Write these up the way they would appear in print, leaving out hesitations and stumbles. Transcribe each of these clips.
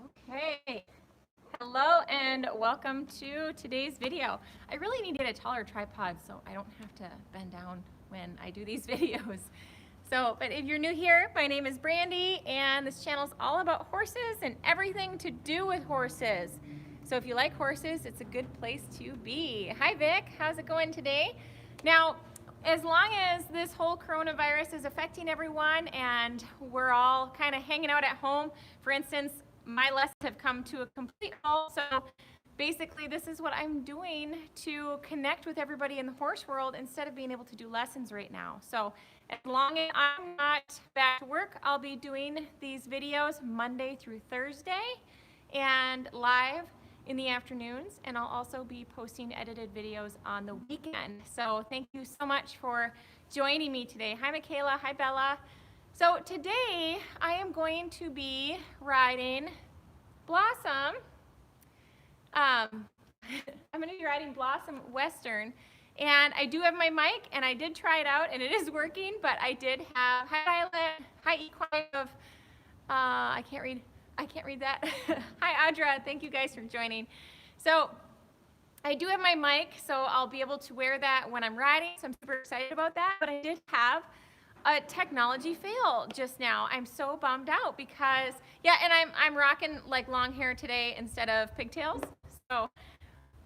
Okay, hello and welcome to today's video. I really need to get a taller tripod so I don't have to bend down when I do these videos. But if you're new here, my name is Brandy and this channel is all about horses and everything to do with horses. So if you like horses, it's a good place to be. Hi Vic, how's it going today? Now, as long as this whole coronavirus is affecting everyone and we're all kind of hanging out at home, for instance, my lessons have come to a complete halt. So basically this is what I'm doing to connect with everybody in the horse world instead of being able to do lessons right now. So as long as I'm not back to work, I'll be doing these videos Monday through Thursday and live in the afternoons, and I'll also be posting edited videos on the weekend. So thank you so much for joining me today. Hi Michaela, hi Bella. So today I am going to be riding Blossom. I'm going to be riding Blossom Western, and I do have my mic and I did try it out and it is working, but I did have, hi Violet, hi Equine of, I can't read that. Hi Audra, thank you guys for joining. So I do have my mic, so I'll be able to wear that when I'm riding, so I'm super excited about that, but I did have a technology fail just now. I'm so bummed out because, yeah, and I'm rocking like long hair today instead of pigtails. So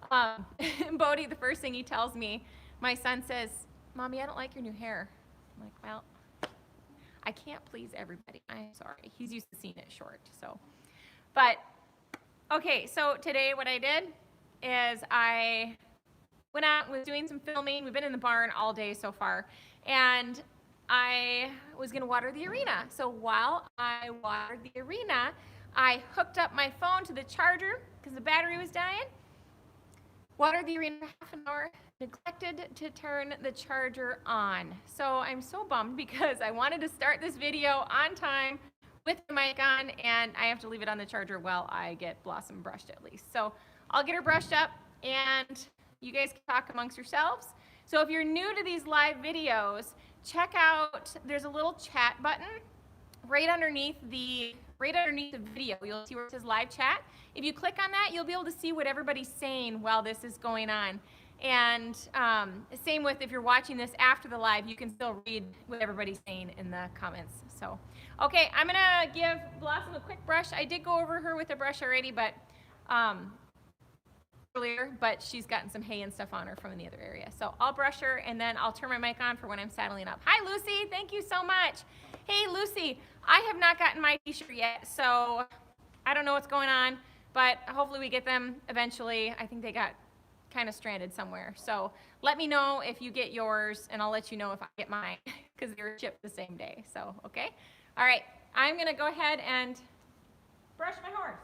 Bodhi, the first thing he tells me, my son says, Mommy, I don't like your new hair. I'm like, well, I can't please everybody. I'm sorry. He's used to seeing it short, so. But, okay, so today what I did is I went out and was doing some filming. We've been in the barn all day so far, and I was gonna water the arena. So while I watered the arena, I hooked up my phone to the charger because the battery was dying, watered the arena for half an hour, neglected to turn the charger on. So I'm so bummed because I wanted to start this video on time with the mic on, and I have to leave it on the charger while I get Blossom brushed at least. So I'll get her brushed up and you guys can talk amongst yourselves. So if you're new to these live videos, check out, there's a little chat button right underneath the video. You'll see where it says live chat. If you click on that, you'll be able to see what everybody's saying while this is going on. And same with if you're watching this after the live, you can still read what everybody's saying in the comments. So, okay, I'm gonna give Blossom a quick brush. I did go over her with a brush already, but earlier, but she's gotten some hay and stuff on her from the other area. So I'll brush her and then I'll turn my mic on for when I'm saddling up. Hi Lucy, thank you so much. Hey Lucy, I have not gotten my t-shirt yet, so I don't know what's going on, but hopefully we get them eventually. I think they got kind of stranded somewhere. So let me know if you get yours and I'll let you know if I get mine because they were shipped the same day. So, okay. All right, I'm gonna go ahead and brush my horse.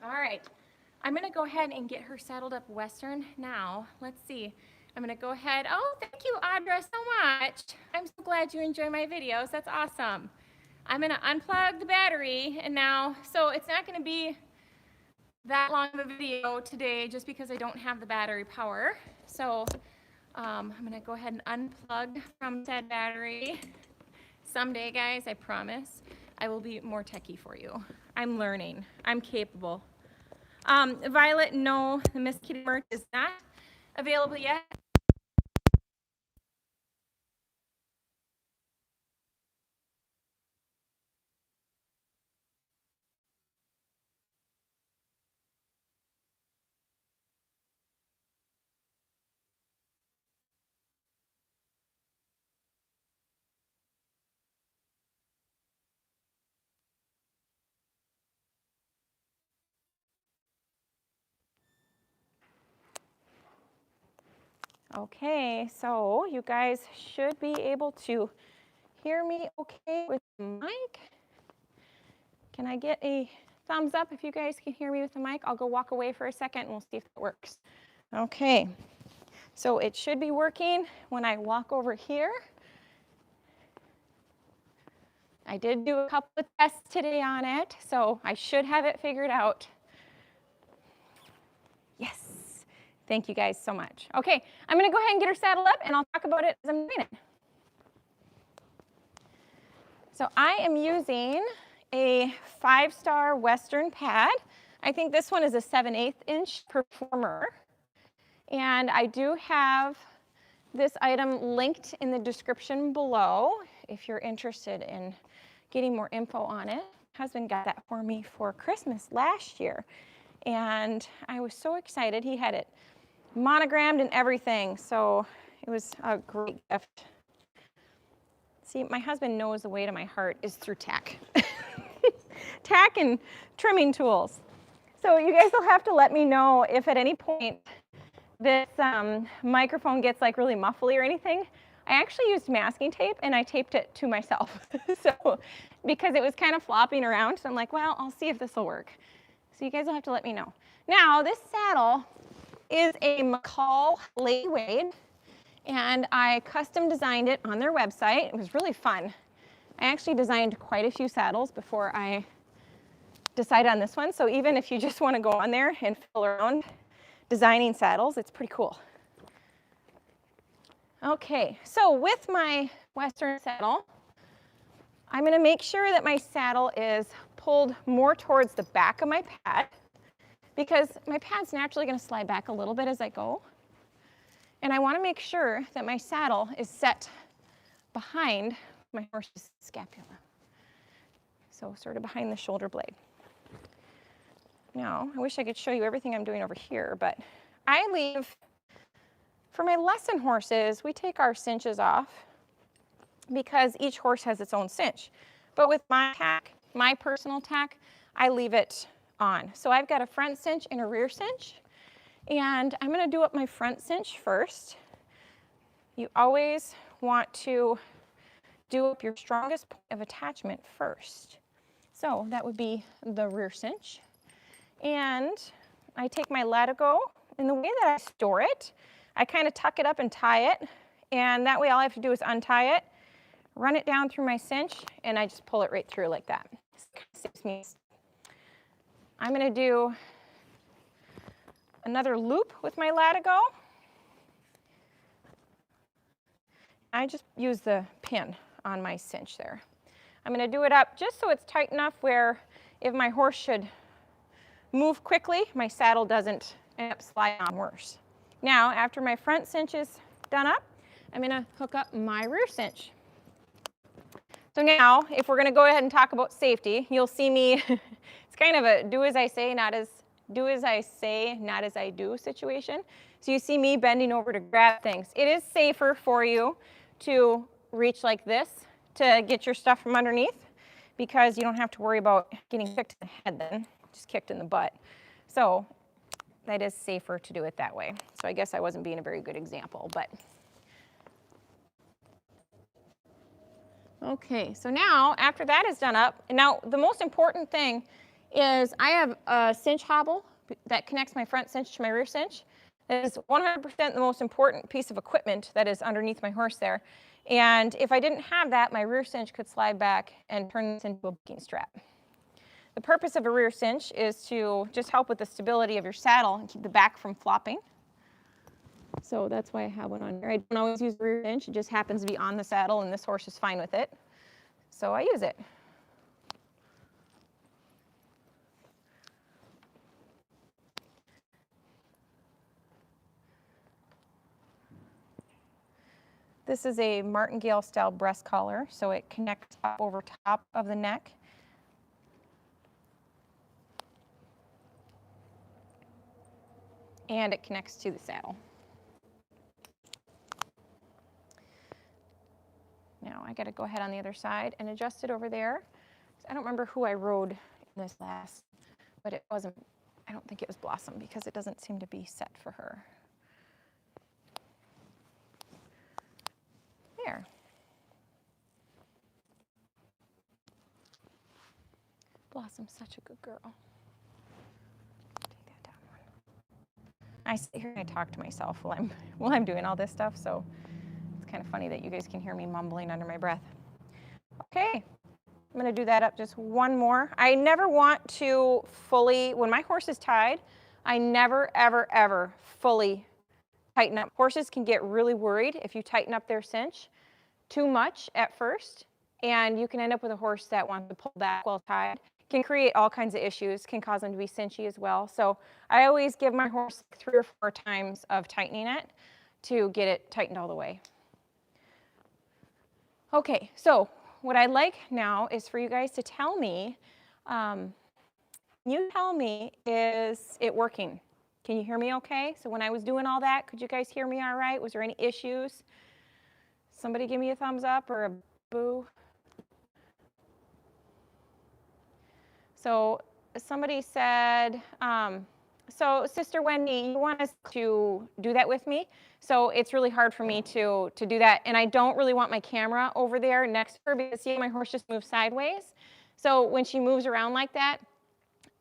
All right, I'm gonna go ahead and get her saddled up Western now. Let's see, I'm gonna go ahead, oh, thank you Audra so much. I'm so glad you enjoy my videos, that's awesome. I'm gonna unplug the battery and now, so it's not gonna be that long of a video today just because I don't have the battery power. So I'm gonna go ahead and unplug from said battery. Someday, guys, I promise, I will be more techie for you. I'm learning. I'm capable. Violet, no, the Miss Kitty merch is not available yet. Okay, so you guys should be able to hear me okay with the mic. Can I get a thumbs up if you guys can hear me with the mic? I'll go walk away for a second and we'll see if it works. Okay, so it should be working when I walk over here. I did do a couple of tests today on it, so I should have it figured out. Yes. Thank you guys so much. Okay, I'm going to go ahead and get her saddled up, and I'll talk about it as I'm doing it. So I am using a 5-star Western pad. I think this one is a 7/8 inch Performer. And I do have this item linked in the description below if you're interested in getting more info on it. My husband got that for me for Christmas last year, and I was so excited. He had it monogrammed and everything, so it was a great gift. See, my husband knows the way to my heart is through Tack. Tack and trimming tools. So you guys will have to let me know if at any point this microphone gets like really muffly or anything. I actually used masking tape and I taped it to myself. So because it was kind of flopping around, so I'm like, well, I'll see if this will work. So you guys will have to let me know. Now, this saddle is a McCall Lady Wade, and I custom designed it on their website. It was really fun. I actually designed quite a few saddles before I decided on this one, so even if you just want to go on there and fiddle around designing saddles, it's pretty cool. Okay, so with my Western saddle, I'm going to make sure that my saddle is pulled more towards the back of my pad, because my pad's naturally going to slide back a little bit as I go. And I want to make sure that my saddle is set behind my horse's scapula. So sort of behind the shoulder blade. Now, I wish I could show you everything I'm doing over here, but I leave, for my lesson horses, we take our cinches off because each horse has its own cinch. But with my tack, my personal tack, I leave it on. So I've got a front cinch and a rear cinch, and I'm going to do up my front cinch first. You always want to do up your strongest point of attachment first. So that would be the rear cinch. And I take my latigo, and the way that I store it, I kind of tuck it up and tie it, and that way all I have to do is untie it, run it down through my cinch, and I just pull it right through like that. Saves me. I'm going to do another loop with my latigo. I just use the pin on my cinch there. I'm going to do it up just so it's tight enough where if my horse should move quickly, my saddle doesn't end up sliding on worse. Now, after my front cinch is done up, I'm going to hook up my rear cinch. So now, if we're going to go ahead and talk about safety, you'll see me, it's kind of a do as I say, not as I do situation. So you see me bending over to grab things. It is safer for you to reach like this to get your stuff from underneath, because you don't have to worry about getting kicked in the head then, just kicked in the butt. So that is safer to do it that way. So I guess I wasn't being a very good example, but. Okay, so now after that is done up, and now the most important thing is I have a cinch hobble that connects my front cinch to my rear cinch. That is 100% the most important piece of equipment that is underneath my horse there. And if I didn't have that, my rear cinch could slide back and turn this into a booking strap. The purpose of a rear cinch is to just help with the stability of your saddle and keep the back from flopping. So that's why I have one on here. I don't always use the rear cinch. It just happens to be on the saddle, and this horse is fine with it. So I use it. This is a martingale style breast collar, so it connects up over top of the neck. And it connects to the saddle. Now I got to go ahead on the other side and adjust it over there. I don't remember who I rode in this last, but it wasn't, I don't think it was Blossom because it doesn't seem to be set for her. There. Blossom's such a good girl. Take that down one. I sit here and I talk to myself while I'm doing all this stuff, so it's kind of funny that you guys can hear me mumbling under my breath. Okay, I'm going to do that up just one more. I never want to fully, when my horse is tied, I never, ever, ever fully tighten up. Horses can get really worried if you tighten up their cinch too much at first, and you can end up with a horse that wants to pull back while tied. Can create all kinds of issues, can cause them to be cinchy as well. So I always give my horse 3 or 4 times of tightening it to get it tightened all the way. Okay, so what I'd like now is for you guys to tell me, is it working? Can you hear me okay? So when I was doing all that, could you guys hear me all right? Was there any issues? Somebody give me a thumbs up or a boo. So somebody said, so Sister Wendy, you want us to do that with me? So it's really hard for me to do that. And I don't really want my camera over there next to her because see, my horse just moves sideways. So when she moves around like that,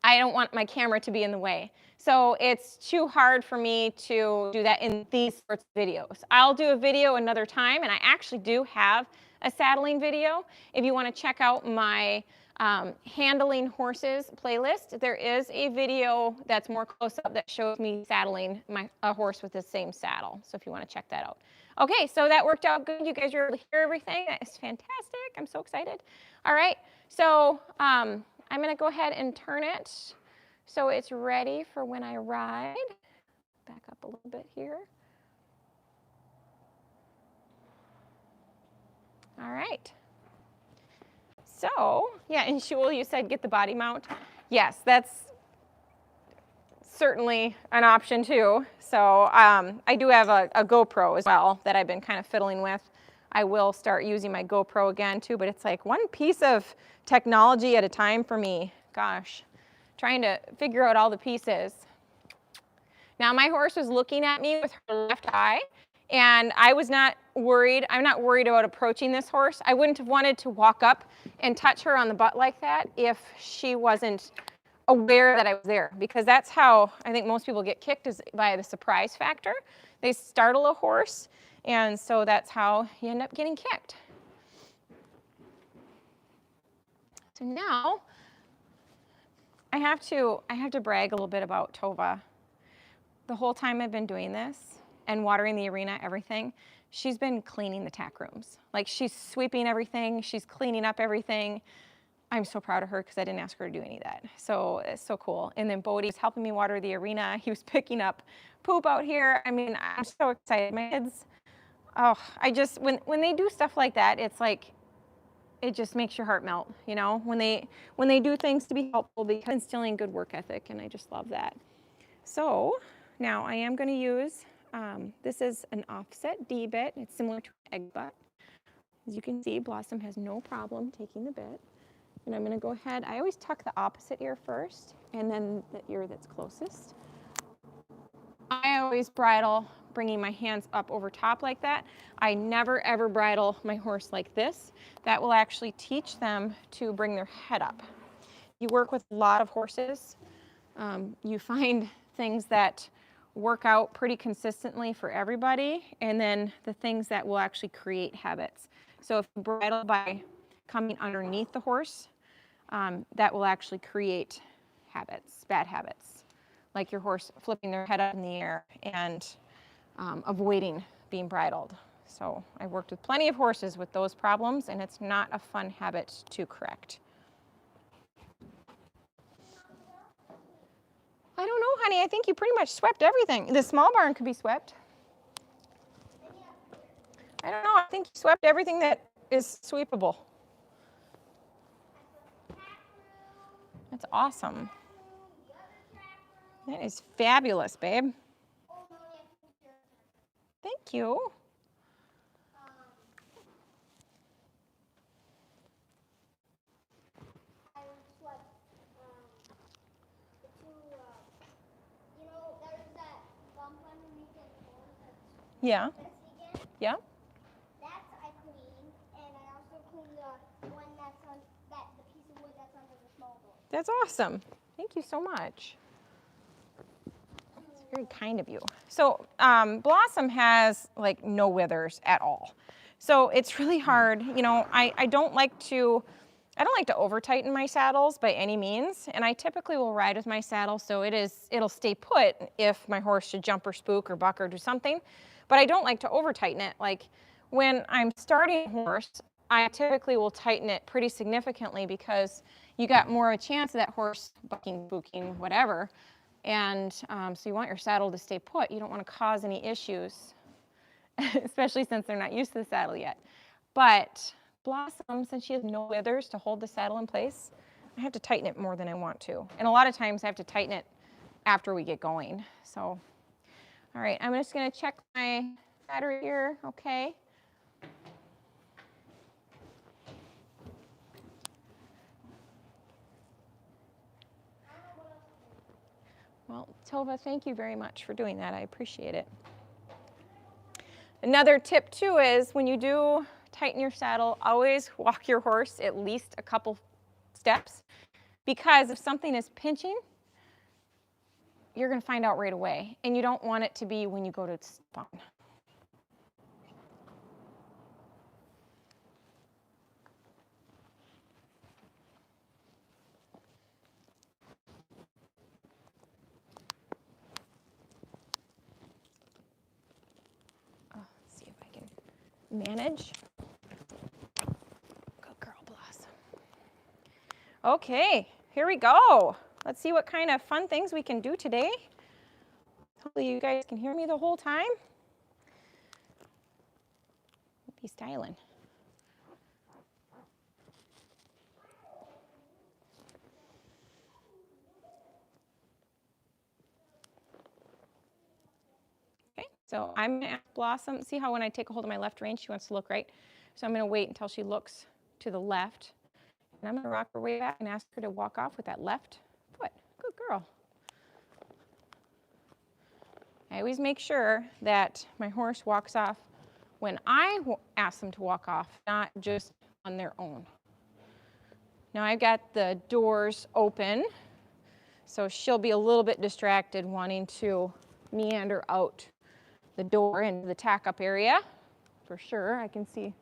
I don't want my camera to be in the way. So it's too hard for me to do that in these sorts of videos. I'll do a video another time, and I actually do have a saddling video. If you want to check out my handling horses playlist, there is a video that's more close up that shows me saddling a horse with the same saddle. So if you want to check that out. Okay, so that worked out good. You guys were able to hear everything. That is fantastic. I'm so excited. All right, so I'm going to go ahead and turn it so it's ready for when I ride. Back up a little bit here. All right. So, yeah, and Shul, you said get the body mount. Yes, that's certainly an option too. So I do have a GoPro as well that I've been kind of fiddling with. I will start using my GoPro again too, but it's like one piece of technology at a time for me. Gosh, trying to figure out all the pieces. Now my horse was looking at me with her left eye, and I was not worried. I'm not worried about approaching this horse. I wouldn't have wanted to walk up and touch her on the butt like that if she wasn't aware that I was there, because that's how I think most people get kicked, is by the surprise factor. They startle a horse, and so that's how you end up getting kicked. So now I have to brag a little bit about Tova. The whole time I've been doing this and watering the arena, everything, she's been cleaning the tack rooms. Like, she's sweeping everything, she's cleaning up everything. I'm so proud of her because I didn't ask her to do any of that. So it's so cool. And then Bodie's helping me water the arena. He was picking up poop out here. I mean, I'm so excited. My kids, oh, when they do stuff like that, it's like, it just makes your heart melt, you know, when they do things to be helpful, because instilling good work ethic, and I just love that. So now I am going to use, this is an offset D bit. It's similar to an egg butt. As you can see, Blossom has no problem taking the bit. And I'm going to go ahead, I always tuck the opposite ear first, and then the ear that's closest. I always bridle, bringing my hands up over top like that. I never ever bridle my horse like this. That will actually teach them to bring their head up. You work with a lot of horses. You find things that work out pretty consistently for everybody, and then the things that will actually create habits. So if you bridle by coming underneath the horse, that will actually create habits, bad habits, like your horse flipping their head up in the air and avoiding being bridled. So I've worked with plenty of horses with those problems, and it's not a fun habit to correct. I don't know, honey. I think you pretty much swept everything. The small barn could be swept. I don't know. I think you swept everything that is sweepable. That's awesome. That is fabulous, babe. Thank you. Yeah. Yeah. That's I cleaned, and I also cleaned the one that's on the piece of wood that's under the small door. That's awesome. Thank you so much. It's very kind of you. So Blossom has like no withers at all. So it's really hard. You know, I don't like to over tighten my saddles by any means, and I typically will ride with my saddle so it'll stay put if my horse should jump or spook or buck or do something. But I don't like to over tighten it. Like when I'm starting a horse, I typically will tighten it pretty significantly because you got more of a chance of that horse bucking, spooking, whatever. And so you want your saddle to stay put. You don't want to cause any issues, especially since they're not used to the saddle yet. But Blossom, since she has no withers to hold the saddle in place, I have to tighten it more than I want to. And a lot of times I have to tighten it after we get going. So, all right, I'm just going to check my battery here, okay? Well, Tova, thank you very much for doing that. I appreciate it. Another tip too is when you do tighten your saddle, always walk your horse at least a couple steps, because if something is pinching, you're going to find out right away, and you don't want it to be when you go to spawn. Let's see if I can manage. Good girl, Blossom. Okay, here we go. Let's see what kind of fun things we can do today. Hopefully you guys can hear me the whole time. Be styling. Okay, so I'm going to ask Blossom, see how when I take a hold of my left rein, she wants to look right. So I'm going to wait until she looks to the left. And I'm going to rock her way back and ask her to walk off with that left foot. Good girl. I always make sure that my horse walks off when I ask them to walk off, not just on their own. Now I've got the doors open, so she'll be a little bit distracted wanting to meander out the door into the tack up area. For sure, I can see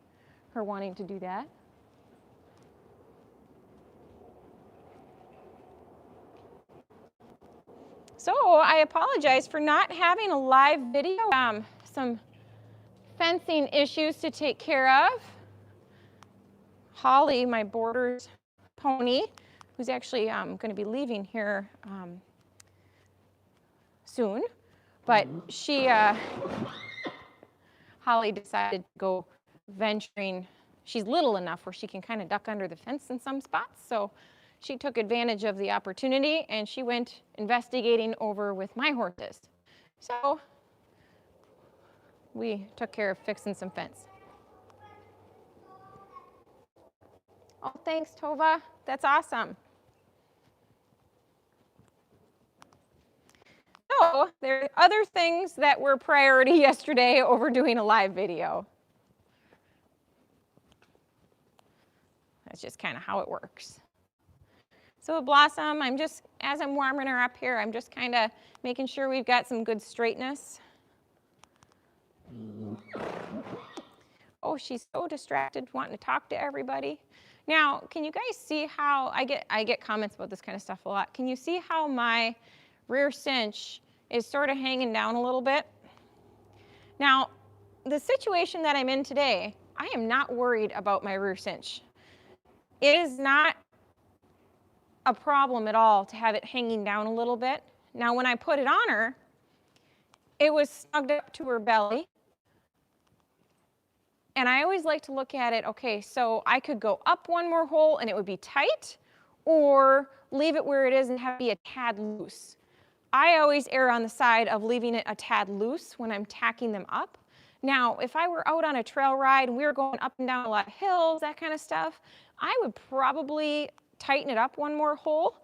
her wanting to do that. So I apologize for not having a live video. Some fencing issues to take care of. Holly, my boarder's pony, who's actually going to be leaving here soon, but Holly decided to go venturing. She's little enough where she can kind of duck under the fence in some spots, so she took advantage of the opportunity and she went investigating over with my horses. So we took care of fixing some fence. Oh, thanks, Tova. That's awesome. So there are other things that were priority yesterday over doing a live video. That's just kind of how it works. So Blossom, as I'm warming her up here, I'm just kind of making sure we've got some good straightness. Oh, she's so distracted wanting to talk to everybody. Now, can you guys see how I get comments about this kind of stuff a lot. Can you see how my rear cinch is sort of hanging down a little bit? Now, the situation that I'm in today, I am not worried about my rear cinch. It is not a problem at all to have it hanging down a little bit. Now, when I put it on her, it was snugged up to her belly. And I always like to look at it, okay, so I could go up one more hole and it would be tight, or leave it where it is and have it be a tad loose. I always err on the side of leaving it a tad loose when I'm tacking them up. Now, if I were out on a trail ride and we were going up and down a lot of hills, that kind of stuff, I would probably tighten it up one more hole.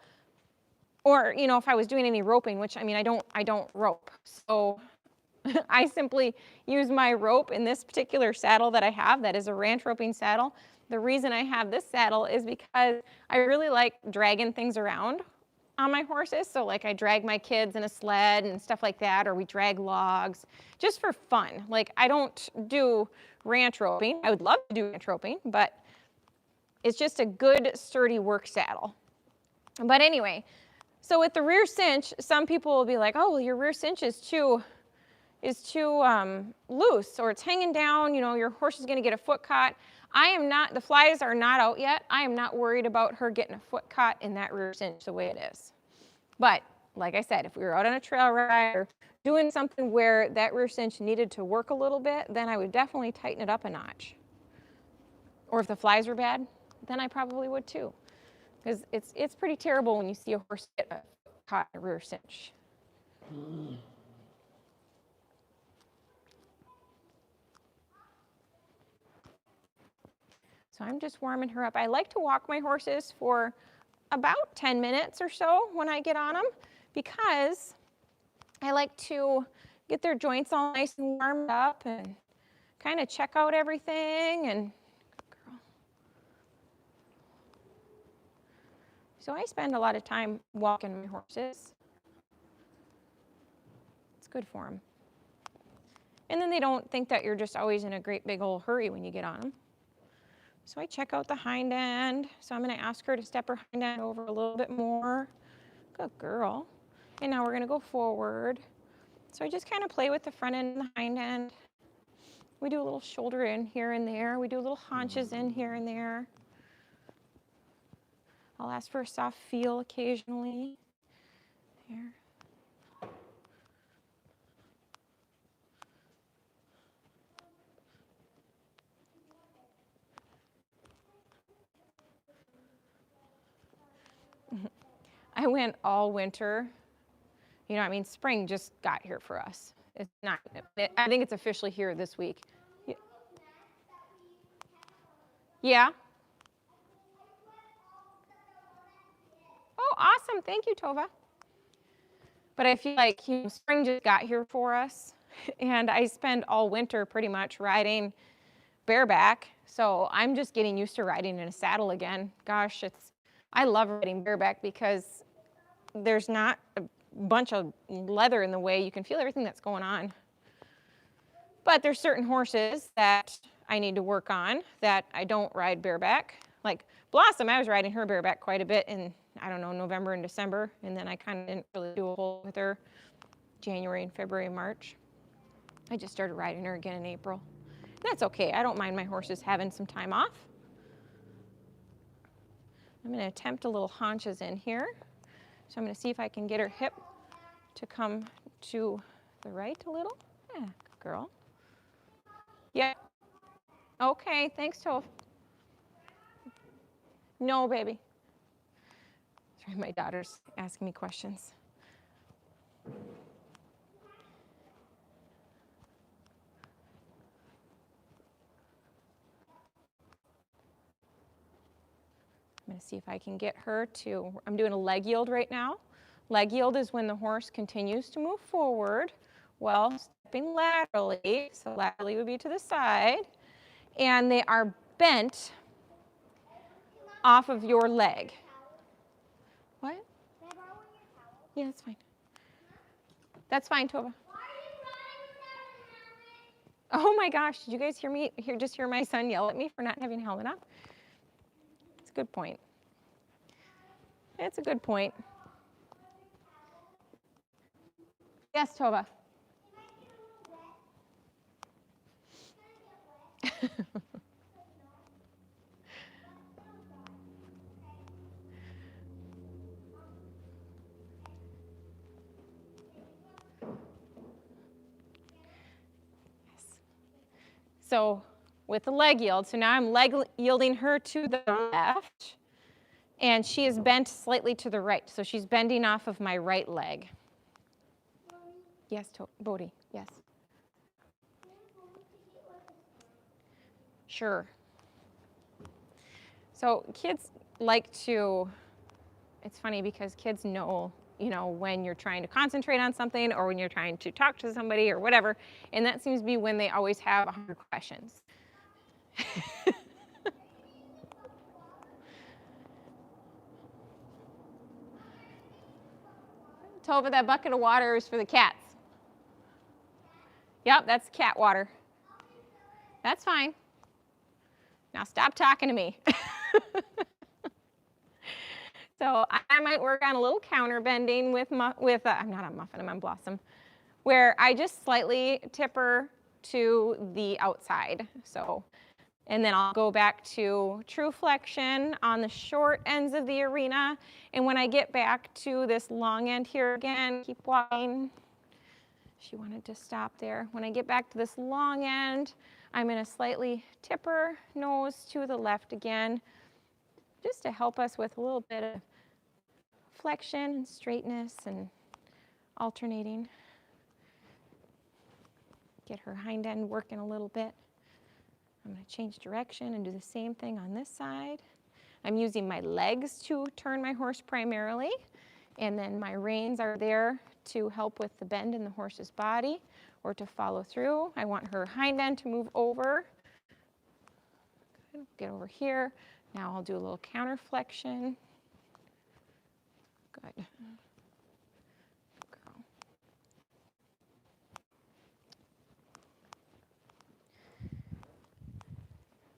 Or, you know, if I was doing any roping, which I mean, I don't rope. So I simply use my rope in this particular saddle that I have, that is a ranch roping saddle. The reason I have this saddle is because I really like dragging things around on my horses. So like I drag my kids in a sled and stuff like that, or we drag logs just for fun. Like I don't do ranch roping. I would love to do ranch roping, but it's just a good sturdy work saddle. But anyway, so with the rear cinch, some people will be like, oh, well, your rear cinch is too loose, or it's hanging down, you know, your horse is going to get a foot caught. I am not, the flies are not out yet. I am not worried about her getting a foot caught in that rear cinch the way it is. But like I said, if we were out on a trail ride or doing something where that rear cinch needed to work a little bit, then I would definitely tighten it up a notch. Or if the flies were bad, then I probably would too. Because it's pretty terrible when you see a horse get a foot caught in a rear cinch. So I'm just warming her up. I like to walk my horses for about 10 minutes or so when I get on them, because I like to get their joints all nice and warmed up and kind of check out everything. And good girl. So I spend a lot of time walking my horses. It's good for them. And then they don't think that you're just always in a great big old hurry when you get on them. So I check out the hind end. So I'm going to ask her to step her hind end over a little bit more. Good girl. And now we're going to go forward. So I just kind of play with the front end and the hind end. We do a little shoulder in here and there. We do little haunches in here and there. I'll ask for a soft feel occasionally. There. I went all winter. You know, I mean, spring just got here for us. It's not, I think it's officially here this week. Yeah. Oh, awesome. Thank you, Tova. But I feel like, you know, spring just got here for us. And I spend all winter pretty much riding bareback. So I'm just getting used to riding in a saddle again. Gosh, I love riding bareback because there's not a bunch of leather in the way. You can feel everything that's going on. But there's certain horses that I need to work on that I don't ride bareback. Like Blossom, I was riding her bareback quite a bit in, I don't know, November and December. And then I kind of didn't really do a whole with her January and February and March. I just started riding her again in April. And that's okay. I don't mind my horses having some time off. I'm going to attempt a little haunches in here. So I'm going to see if I can get her hip to come to the right a little. Yeah, good girl. Yeah. Okay, thanks, Toph. No, baby. Sorry, my daughter's asking me questions. I'm going to see if I can get her to, I'm doing a leg yield right now. Leg yield is when the horse continues to move forward while stepping laterally. So laterally would be to the side. And they are bent off of your leg. What? Can I borrow one of your towels? Yeah, that's fine. That's fine, Tova. Why are you running without a helmet? Oh my gosh, did you guys hear me? Just hear my son yell at me for not having a helmet on? It's a good point. It's a good point. Yes, Tova. So with the leg yield, so now I'm leg yielding her to the left, and she is bent slightly to the right. So she's bending off of my right leg. Yes, Bodhi, yes. Sure. So kids like to, it's funny because kids know, when you're trying to concentrate on something or when you're trying to talk to somebody or whatever, and that seems to be when they always have 100 questions. Tova, that bucket of water is for the cats. Yep, that's cat water. That's fine. Now stop talking to me. So I might work on a little counter bending I'm not on Muffin, I'm on Blossom, where I just slightly tip her to the outside. So, and then I'll go back to true flexion on the short ends of the arena. And when I get back to this long end here again, keep walking. She wanted to stop there. When I get back to this long end, I'm going to slightly tip her nose to the left again, just to help us with a little bit of flexion and straightness and alternating. Get her hind end working a little bit. I'm going to change direction and do the same thing on this side. I'm using my legs to turn my horse primarily, and then my reins are there to help with the bend in the horse's body or to follow through. I want her hind end to move over. Get over here. Now I'll do a little counter flexion. Good. Girl.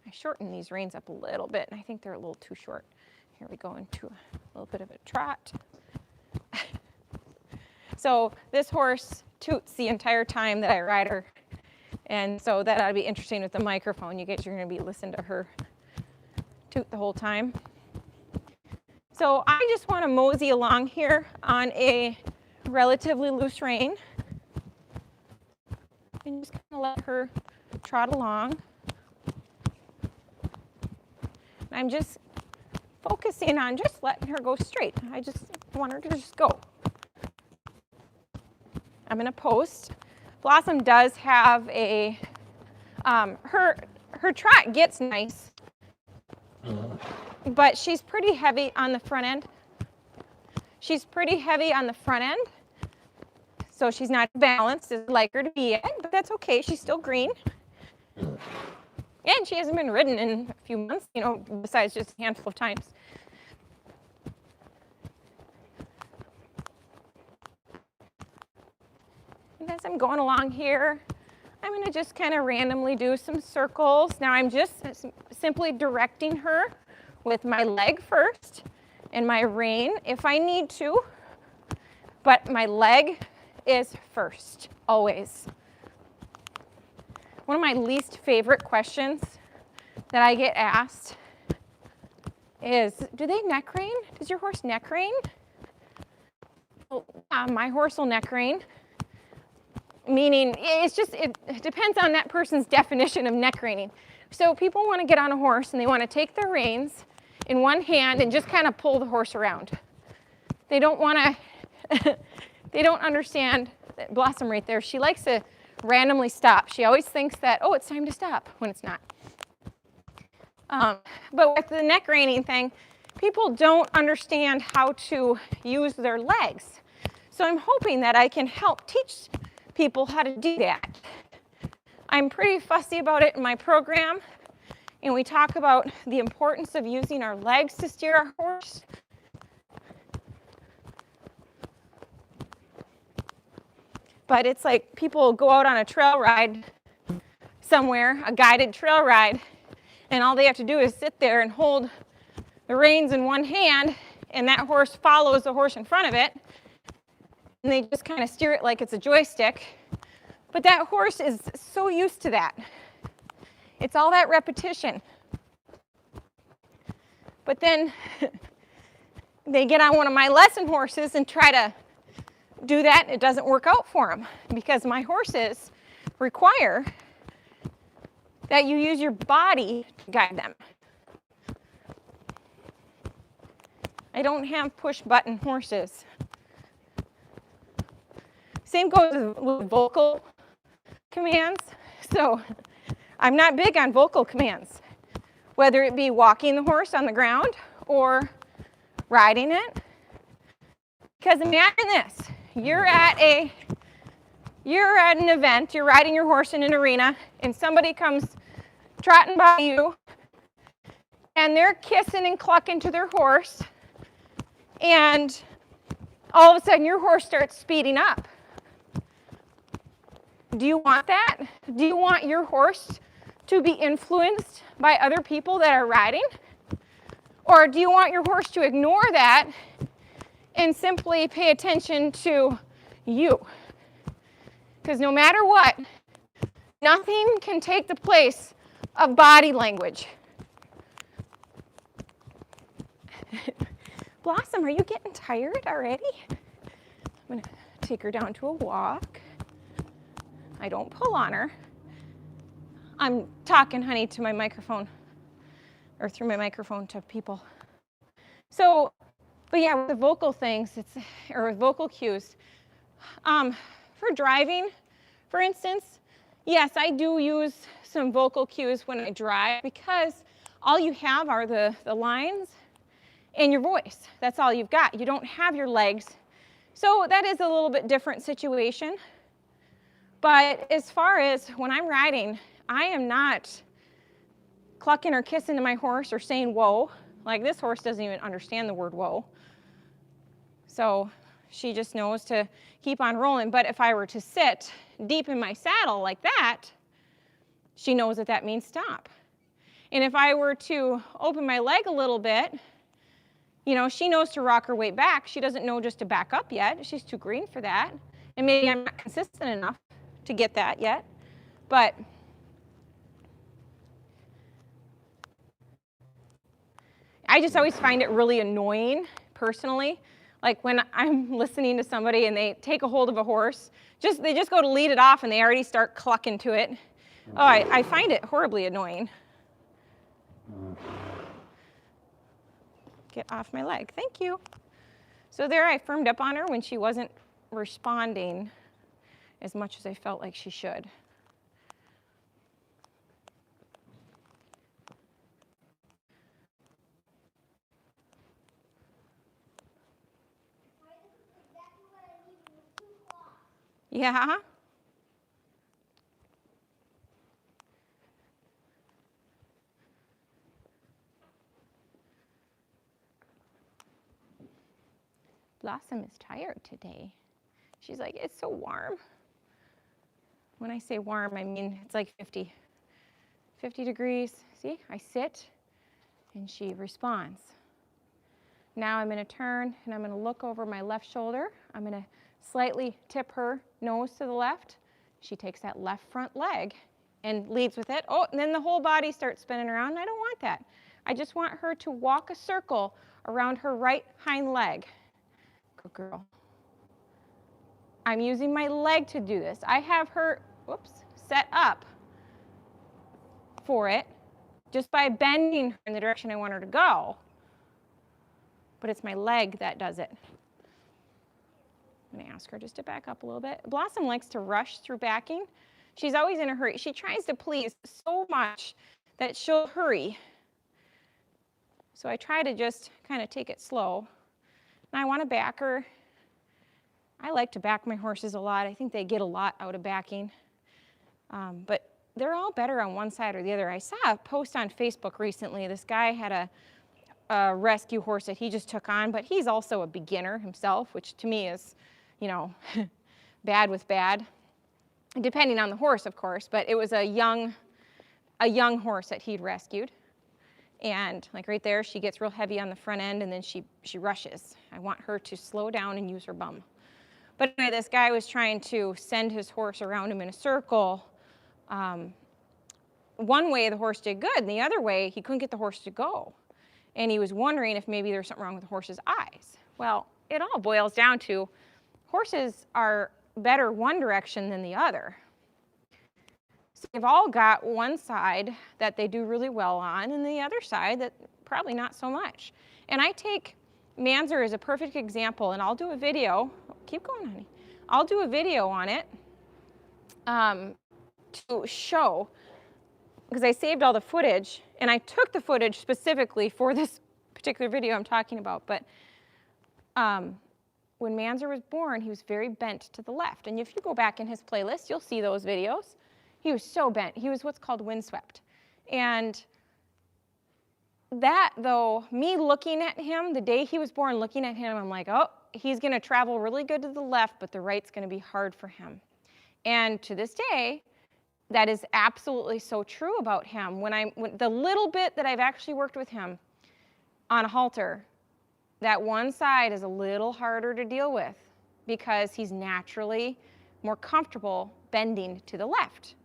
I shorten these reins up a little bit, and I think they're a little too short. Here we go into a little bit of a trot. So this horse toots the entire time that I ride her, and so that ought to be interesting with the microphone. You're going to be listening to her toot the whole time. So I just want to mosey along here on a relatively loose rein and just kind of let her trot along. I'm just focusing on just letting her go straight. I just want her to just go. I'm going to post. Blossom does have a, her trot gets nice, but she's pretty heavy on the front end. She's pretty heavy on the front end, so she's not balanced as I'd like her to be at, but that's okay. She's still green. And she hasn't been ridden in a few months, besides just a handful of times. And as I'm going along here, I'm going to just kind of randomly do some circles. Now I'm just simply directing her with my leg first and my rein if I need to, but my leg is first, always. One of my least favorite questions that I get asked is, do they neck rein? Does your horse neck rein? Well, my horse will neck rein. Meaning, it depends on that person's definition of neck reining. So people want to get on a horse and they want to take their reins in one hand and just kind of pull the horse around. They don't want to, they don't understand that Blossom right there. She likes to randomly stop. She always thinks that, oh, it's time to stop, when it's not. But with the neck reining thing, people don't understand how to use their legs. So I'm hoping that I can help teach people how to do that. I'm pretty fussy about it in my program, and we talk about the importance of using our legs to steer our horse. But it's like people go out on a trail ride somewhere, a guided trail ride, and all they have to do is sit there and hold the reins in one hand, and that horse follows the horse in front of it, and they just kind of steer it like it's a joystick. But that horse is so used to that. It's all that repetition. But then they get on one of my lesson horses and try to do that, and it doesn't work out for them because my horses require that you use your body to guide them. I don't have push-button horses. Same goes with vocal commands. So I'm not big on vocal commands, whether it be walking the horse on the ground or riding it. Because imagine this, you're at an event, you're riding your horse in an arena, and somebody comes trotting by you, and they're kissing and clucking to their horse, and all of a sudden your horse starts speeding up. Do you want that? Do you want your horse to be influenced by other people that are riding? Or do you want your horse to ignore that and simply pay attention to you? Because no matter what, nothing can take the place of body language. Blossom, are you getting tired already? I'm going to take her down to a walk. I don't pull on her. I'm talking, honey, to my microphone, or through my microphone to people. So, but yeah, with the vocal things, or with vocal cues, for driving, for instance, yes, I do use some vocal cues when I drive because all you have are the lines and your voice. That's all you've got. You don't have your legs. So that is a little bit different situation. But as far as when I'm riding, I am not clucking or kissing to my horse or saying whoa. Like this horse doesn't even understand the word whoa. So she just knows to keep on rolling. But if I were to sit deep in my saddle like that, she knows that that means stop. And if I were to open my leg a little bit, you know, she knows to rock her weight back. She doesn't know just to back up yet. She's too green for that. And maybe I'm not consistent enough to get that yet. But I just always find it really annoying, personally. Like when I'm listening to somebody and they take a hold of a horse, they just go to lead it off and they already start clucking to it. Oh, I find it horribly annoying. Get off my leg. Thank you. So there I firmed up on her when she wasn't responding as much as I felt like she should. Yeah. Blossom is tired today. She's like, it's so warm. When I say warm, I mean it's like 50 degrees. See, I sit and she responds. Now I'm going to turn and I'm going to look over my left shoulder. I'm going to slightly tip her nose to the left. She takes that left front leg and leads with it. Oh, and then the whole body starts spinning around. I don't want that. I just want her to walk a circle around her right hind leg. Good girl. I'm using my leg to do this. I have her, set up for it just by bending her in the direction I want her to go. But it's my leg that does it. I'm going to ask her just to back up a little bit. Blossom likes to rush through backing. She's always in a hurry. She tries to please so much that she'll hurry. So I try to just kind of take it slow. And I want to back her. I like to back my horses a lot. I think they get a lot out of backing. But they're all better on one side or the other. I saw a post on Facebook recently. This guy had a rescue horse that he just took on, but he's also a beginner himself, which to me is, you know, bad with bad, depending on the horse, of course. But it was a young horse that he'd rescued. And like right there, she gets real heavy on the front end, and then she rushes. I want her to slow down and use her bum. But anyway, this guy was trying to send his horse around him in a circle one way the horse did good, and the other way he couldn't get the horse to go. And he was wondering if maybe there's something wrong with the horse's eyes. Well, it all boils down to horses are better one direction than the other. So they've all got one side that they do really well on and the other side that probably not so much. And I take Manzer as a perfect example, and I'll do a video. Keep going, honey. I'll do a video on it to show, because I saved all the footage, and I took the footage specifically for this particular video I'm talking about. But when Manzer was born, he was very bent to the left. And if you go back in his playlist, you'll see those videos. He was so bent. He was what's called windswept. And that, though, me looking at him, the day he was born, looking at him, I'm like, oh, he's going to travel really good to the left, but the right's going to be hard for him. And to this day, that is absolutely so true about him. When the little bit that I've actually worked with him on a halter, that one side is a little harder to deal with because he's naturally more comfortable bending to the left.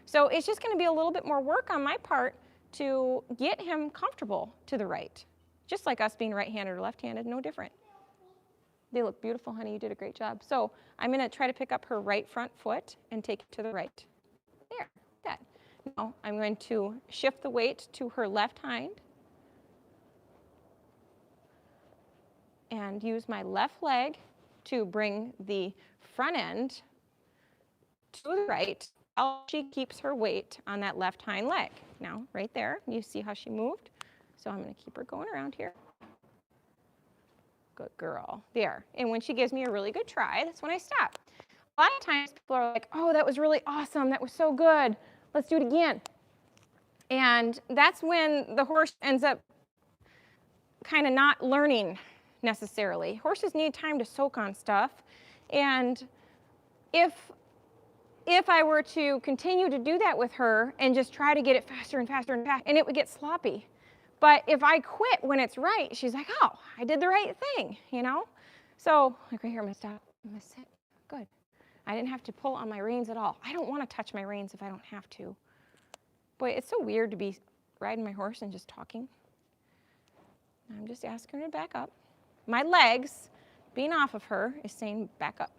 So it's just going to be a little bit more work on my part to get him comfortable to the right. Just like us being right-handed or left-handed, no different. They look beautiful, honey. You did a great job. So I'm going to try to pick up her right front foot and take it to the right. There, that. Now I'm going to shift the weight to her left hind and use my left leg to bring the front end to the right while she keeps her weight on that left hind leg. Now, right there, you see how she moved? So I'm going to keep her going around here. Good girl. There. And when she gives me a really good try, that's when I stop. A lot of times people are like, oh, that was really awesome. That was so good. Let's do it again. And that's when the horse ends up kind of not learning necessarily. Horses need time to soak on stuff. And if I were to continue to do that with her and just try to get it faster and faster and faster, and it would get sloppy. But if I quit when it's right, she's like, oh, I did the right thing, you know? So, like right here, I'm gonna stop, I'm gonna sit, good. I didn't have to pull on my reins at all. I don't wanna touch my reins if I don't have to. Boy, it's so weird to be riding my horse and just talking. I'm just asking her to back up. My legs, being off of her, is saying back up.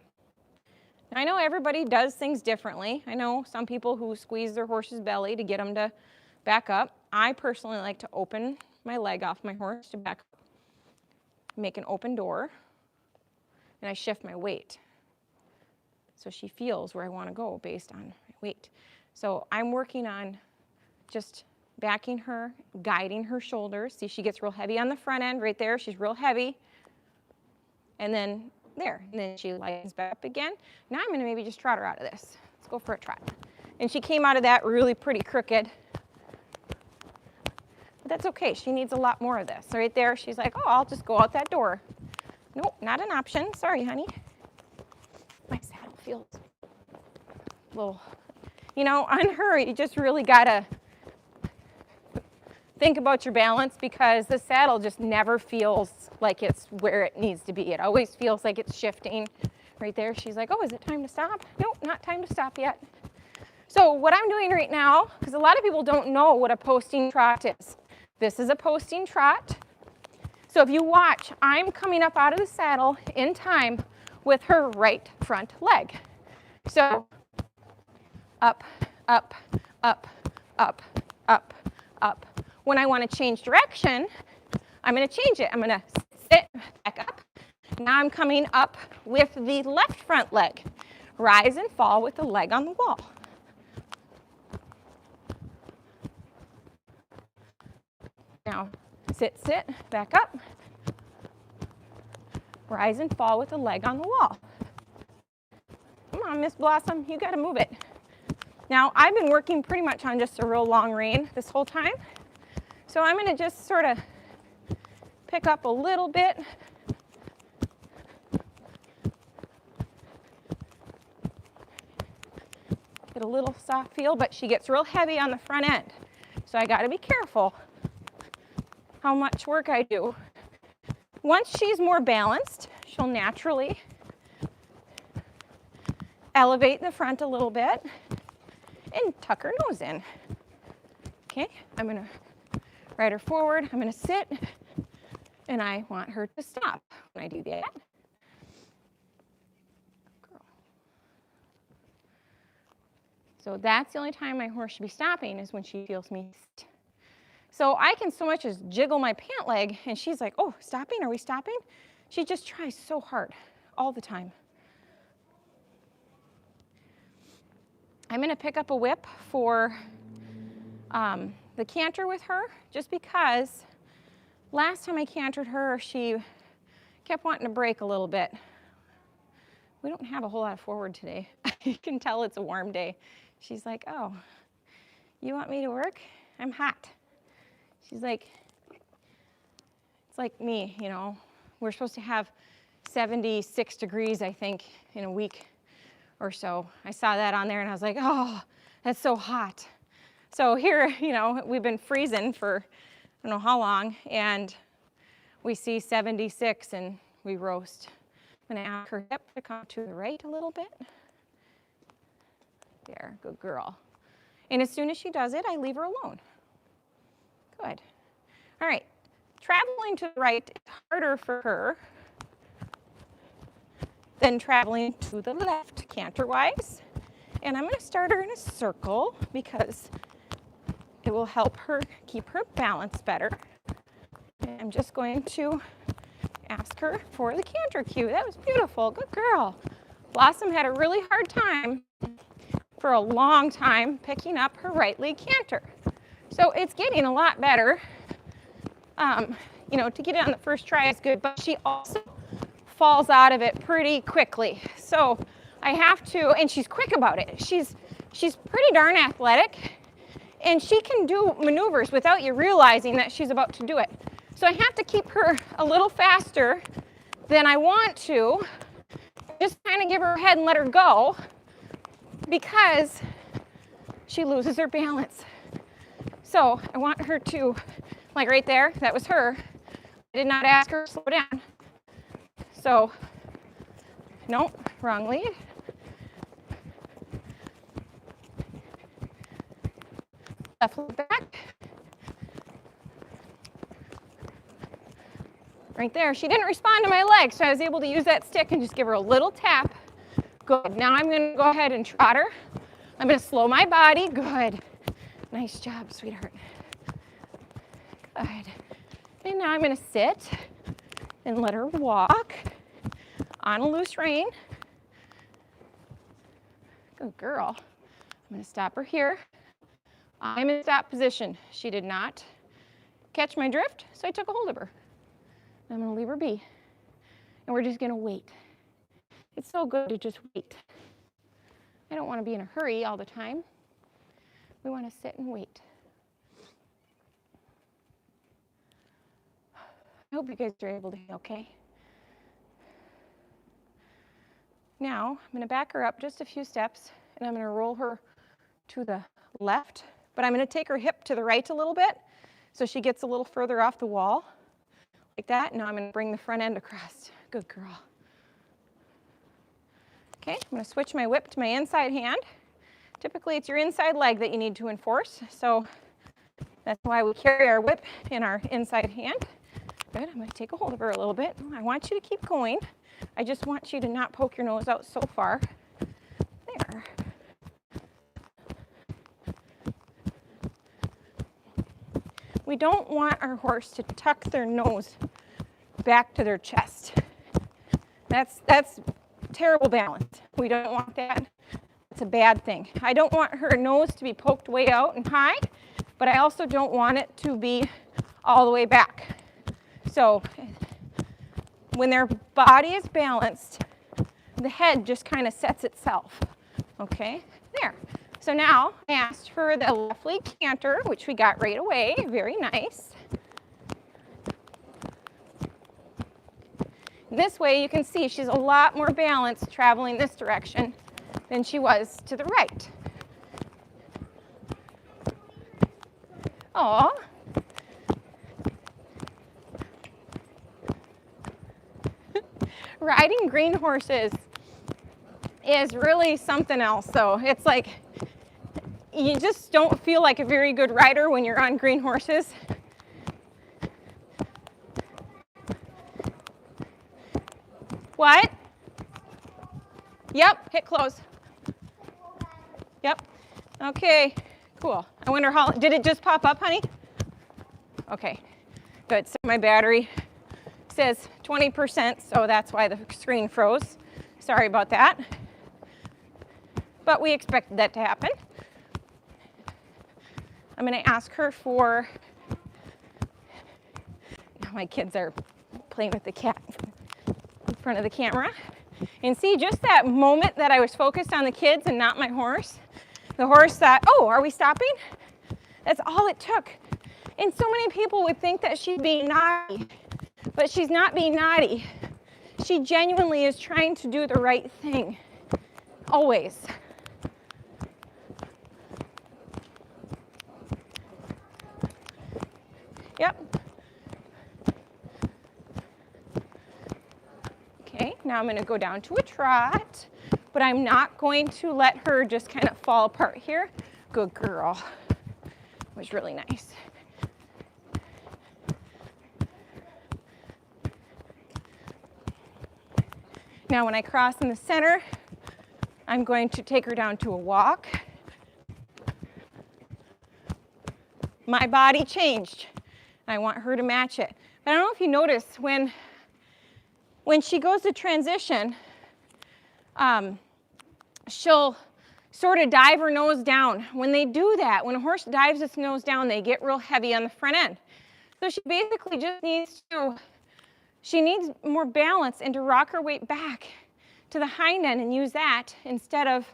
I know everybody does things differently. I know some people who squeeze their horse's belly to get them to back up. I personally like to open my leg off my horse to back up, make an open door, and I shift my weight. So she feels where I want to go based on my weight. So I'm working on just backing her, guiding her shoulders. See, she gets real heavy on the front end right there. She's real heavy. And then there, and then she lightens back up again. Now I'm going to maybe just trot her out of this. Let's go for a trot. And she came out of that really pretty crooked. But that's okay. She needs a lot more of this. Right there, she's like, oh, I'll just go out that door. Nope, not an option. Sorry, honey. My saddle feels a little, you know, on her, you just really got to think about your balance because the saddle just never feels like it's where it needs to be. It always feels like it's shifting. Right there, she's like, oh, is it time to stop? Nope, not time to stop yet. So what I'm doing right now, because a lot of people don't know what a posting trot is. This is a posting trot. So if you watch, I'm coming up out of the saddle in time with her right front leg. So up, up, up, up, up, up. When I want to change direction, I'm going to change it. I'm going to sit back up. Now I'm coming up with the left front leg. Rise and fall with the leg on the wall. Now sit, sit, back up. Rise and fall with the leg on the wall. Come on, Miss Blossom, you got to move it. Now I've been working pretty much on just a real long rein this whole time. So I'm going to just sort of pick up a little bit. Get a little soft feel, but she gets real heavy on the front end. So I got to be careful how much work I do. Once she's more balanced, she'll naturally elevate the front a little bit and tuck her nose in. Okay, I'm gonna ride her forward. I'm gonna sit, and I want her to stop when I do that. Girl. So that's the only time my horse should be stopping is when she feels me. So I can so much as jiggle my pant leg, and she's like, oh, stopping? Are we stopping? She just tries so hard all the time. I'm going to pick up a whip for the canter with her, just because last time I cantered her, she kept wanting to break a little bit. We don't have a whole lot of forward today. You can tell it's a warm day. She's like, oh, you want me to work? I'm hot. She's like, it's like me, you know. We're supposed to have 76 degrees, I think, in a week or so. I saw that on there and I was like, oh, that's so hot. So here, you know, we've been freezing for I don't know how long, and we see 76 and we roast. I'm gonna ask her hip to come to the right a little bit. There, good girl. And as soon as she does it, I leave her alone. Good. All right, traveling to the right is harder for her than traveling to the left, canter-wise. And I'm gonna start her in a circle because it will help her keep her balance better. And I'm just going to ask her for the canter cue. That was beautiful, good girl. Blossom had a really hard time for a long time picking up her right lead canter. So it's getting a lot better. You know, to get it on the first try is good, but she also falls out of it pretty quickly. So I have to, and she's quick about it. She's pretty darn athletic, and she can do maneuvers without you realizing that she's about to do it. So I have to keep her a little faster than I want to, just kind of give her a head and let her go, because she loses her balance. So I want her to, like right there, that was her. I did not ask her to slow down. So, nope, wrong lead. Left lead back. Right there, she didn't respond to my leg, so I was able to use that stick and just give her a little tap. Good, now I'm gonna go ahead and trot her. I'm gonna slow my body, good. Nice job, sweetheart. Good. And now I'm gonna sit and let her walk on a loose rein. Good girl. I'm gonna stop her here. I'm in stop position. She did not catch my drift, so I took a hold of her. I'm gonna leave her be. And we're just gonna wait. It's so good to just wait. I don't wanna be in a hurry all the time. We wanna sit and wait. I hope you guys are able to hear okay. Now, I'm gonna back her up just a few steps, and I'm gonna roll her to the left, but I'm gonna take her hip to the right a little bit, so she gets a little further off the wall, like that. Now I'm gonna bring the front end across. Good girl. Okay, I'm gonna switch my whip to my inside hand. Typically, it's your inside leg that you need to enforce, so that's why we carry our whip in our inside hand. Good, I'm gonna take a hold of her a little bit. I want you to keep going. I just want you to not poke your nose out so far. There. We don't want our horse to tuck their nose back to their chest. That's terrible balance. We don't want that. It's a bad thing. I don't want her nose to be poked way out and high, but I also don't want it to be all the way back. So when their body is balanced, the head just kind of sets itself. Okay, there. So now I asked for the left lead canter, which we got right away. Very nice. This way you can see she's a lot more balanced traveling this direction than she was to the right. Aw. Riding green horses is really something else. So it's like you just don't feel like a very good rider when you're on green horses. What? Yep, hit close. Yep. Okay, cool. I wonder how, did it just pop up, honey? Okay, good. So my battery says 20%, so that's why the screen froze. Sorry about that. But we expected that to happen. I'm going to ask her for, my kids are playing with the cat in front of the camera. And see, just that moment that I was focused on the kids and not my horse, the horse thought, oh, are we stopping? That's all it took. And so many people would think that she's being naughty, but she's not being naughty. She genuinely is trying to do the right thing, always. Yep. Okay, now I'm going to go down to a trot, but I'm not going to let her just kind of fall apart here. Good girl. It was really nice. Now when I cross in the center, I'm going to take her down to a walk. My body changed. I want her to match it. But I don't know if you notice when she goes to transition, she'll sort of dive her nose down. When they do that, when a horse dives its nose down, they get real heavy on the front end. So she basically just needs to, she needs more balance and to rock her weight back to the hind end and use that instead of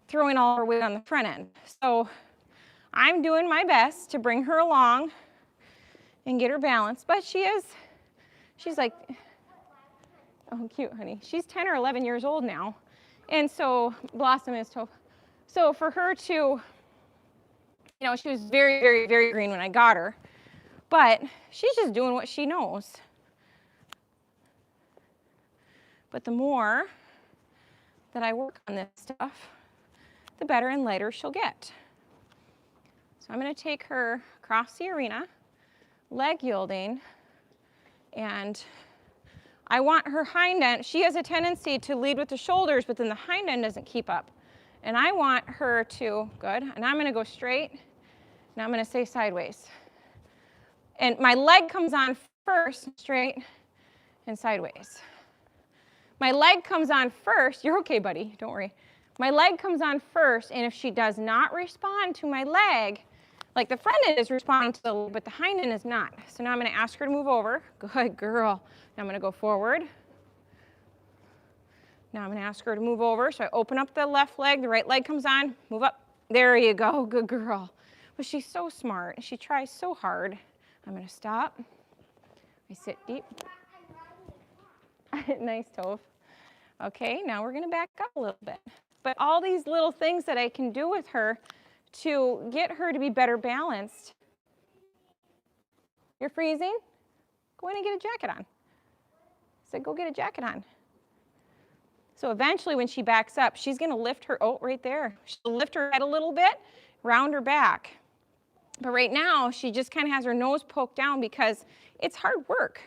throwing all her weight on the front end. So I'm doing my best to bring her along and get her balanced, but she's like, oh, cute, honey. She's 10 or 11 years old now. And so Blossom is 12. So for her to, you know, she was very, very, very green when I got her, but she's just doing what she knows. But the more that I work on this stuff, the better and lighter she'll get. So I'm going to take her across the arena, leg yielding, and I want her hind end. She has a tendency to lead with the shoulders, but then the hind end doesn't keep up. And I want her to, good, and I'm going to go straight, and I'm going to say sideways. And my leg comes on first, straight, and sideways. My leg comes on first. You're okay, buddy, don't worry. My leg comes on first, and if she does not respond to my leg, like the front end is responding to the leg, but the hind end is not. So now I'm going to ask her to move over. Good girl. Now I'm going to go forward. Now I'm going to ask her to move over. So I open up the left leg, the right leg comes on, move up. There you go, good girl. But she's so smart. She tries so hard. I'm going to stop. I sit deep. Nice, Tove. Okay, now we're going to back up a little bit. But all these little things that I can do with her to get her to be better balanced. You're freezing? Go in and get a jacket on. I said, go get a jacket on. So eventually when she backs up, she's going to lift her, oh, right there. She'll lift her head a little bit, round her back. But right now, she just kind of has her nose poked down because it's hard work.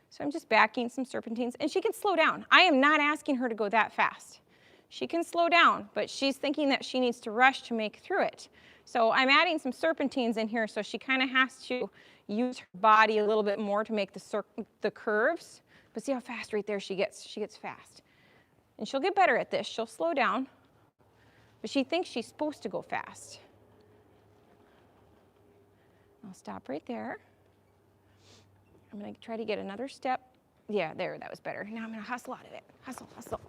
So I'm just backing some serpentines, and she can slow down. I am not asking her to go that fast. She can slow down, but she's thinking that she needs to rush to make through it. So I'm adding some serpentines in here, so she kind of has to use her body a little bit more to make the curves. But see how fast right there she gets fast. And she'll get better at this. She'll slow down, but she thinks she's supposed to go fast. I'll stop right there. I'm going to try to get another step. Yeah, there, that was better. Now I'm going to hustle out of it. Hustle, hustle.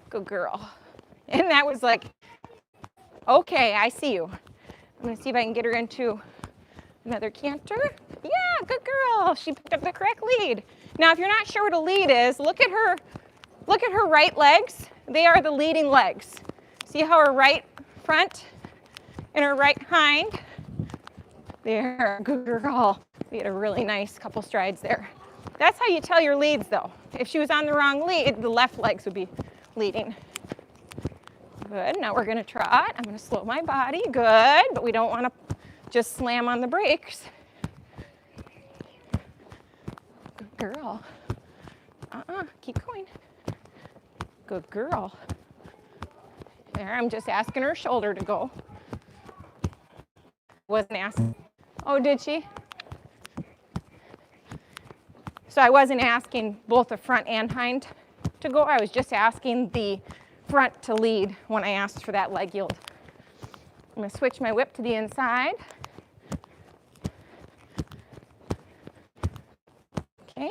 Good girl. And that was like, okay, I see you. I'm going to see if I can get her into another canter. Yeah, good girl. She picked up the correct lead. Now, if you're not sure what a lead is, look at her right legs. They are the leading legs. See how her right front and her right hind. There, good girl. We had a really nice couple strides there. That's how you tell your leads, though. If she was on the wrong lead, the left legs would be leading. Good, now we're gonna trot. I'm gonna slow my body, good, but we don't wanna just slam on the brakes. Good girl. Keep going. Good girl. There, I'm just asking her shoulder to go. Wasn't asking. Oh, did she? So I wasn't asking both the front and hind to go. I was just asking the front to lead when I asked for that leg yield. I'm going to switch my whip to the inside. Okay,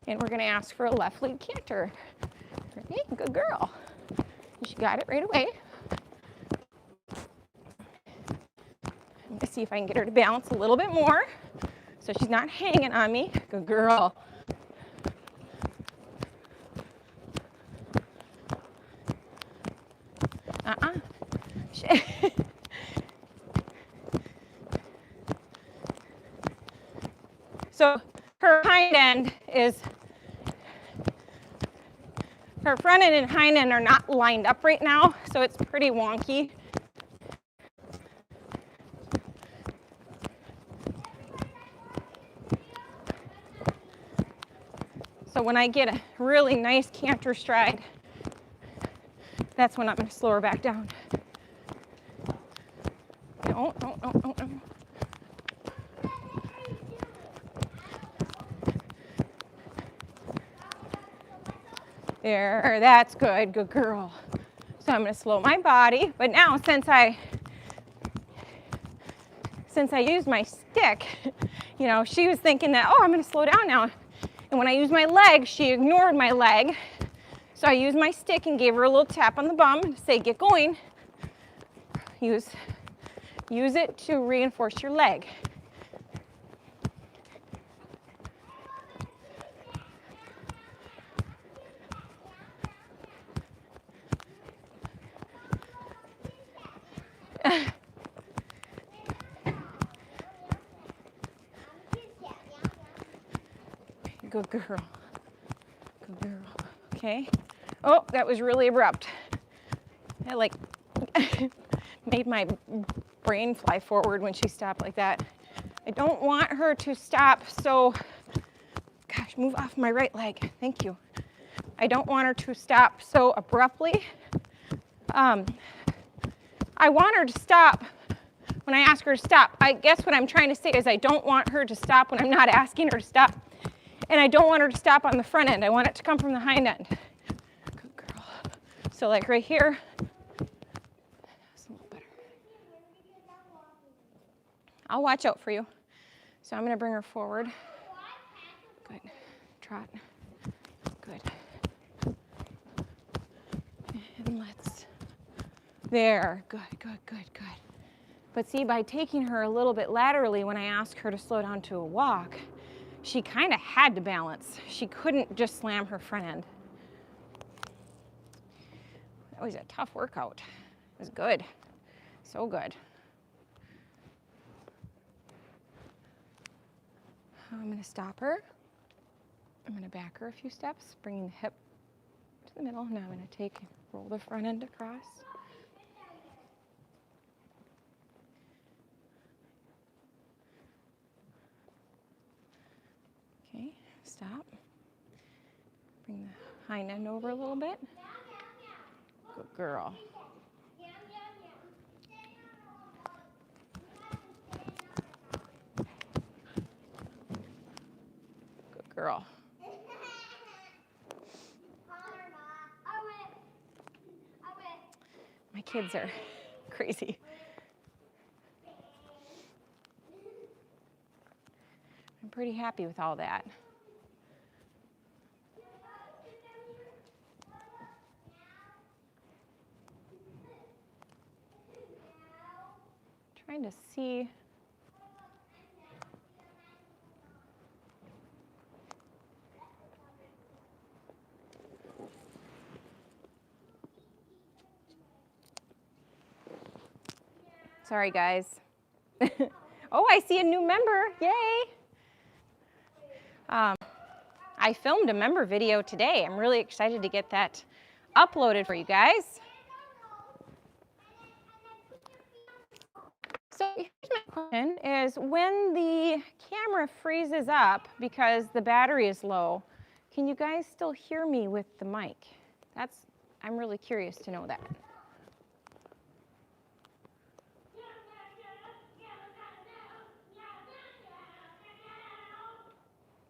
and we're going to ask for a left lead canter. Ready? Good girl. She got it right away. I'm going to see if I can get her to balance a little bit more so she's not hanging on me. Good girl. So her hind end is, her front end and hind end are not lined up right now, so it's pretty wonky. So when I get a really nice canter stride, that's when I'm going to slow her back down. No. There, that's good, good girl. So I'm going to slow my body, but now since I used my stick, you know, she was thinking that, oh, I'm going to slow down now. And when I used my leg, she ignored my leg. So I used my stick and gave her a little tap on the bum to say, get going. Use it to reinforce your leg. Good girl. Good girl. Okay. Oh, that was really abrupt. That like made my brain fly forward when she stopped like that. I don't want her to stop so, gosh, move off my right leg. Thank you. I don't want her to stop so abruptly. I want her to stop when I ask her to stop. I guess what I'm trying to say is I don't want her to stop when I'm not asking her to stop. And I don't want her to stop on the front end. I want it to come from the hind end. Good girl. So like right here. That's a little better. I'll watch out for you. So I'm going to bring her forward. Good. Trot. Good. And let's. There. Good. But see, by taking her a little bit laterally when I asked her to slow down to a walk, she kind of had to balance. She couldn't just slam her front end. That was a tough workout. It was good. So good. I'm going to stop her. I'm going to back her a few steps, bringing the hip to the middle. Now I'm going to roll the front end across. Okay, stop. Bring the hind end over a little bit. Good girl. Good girl. My kids are crazy. I'm pretty happy with all that. Trying to see. Sorry, guys. Oh, I see a new member. Yay. I filmed a member video today. I'm really excited to get that uploaded for you guys. So here's my question is, when the camera freezes up because the battery is low, can you guys still hear me with the mic? I'm really curious to know that.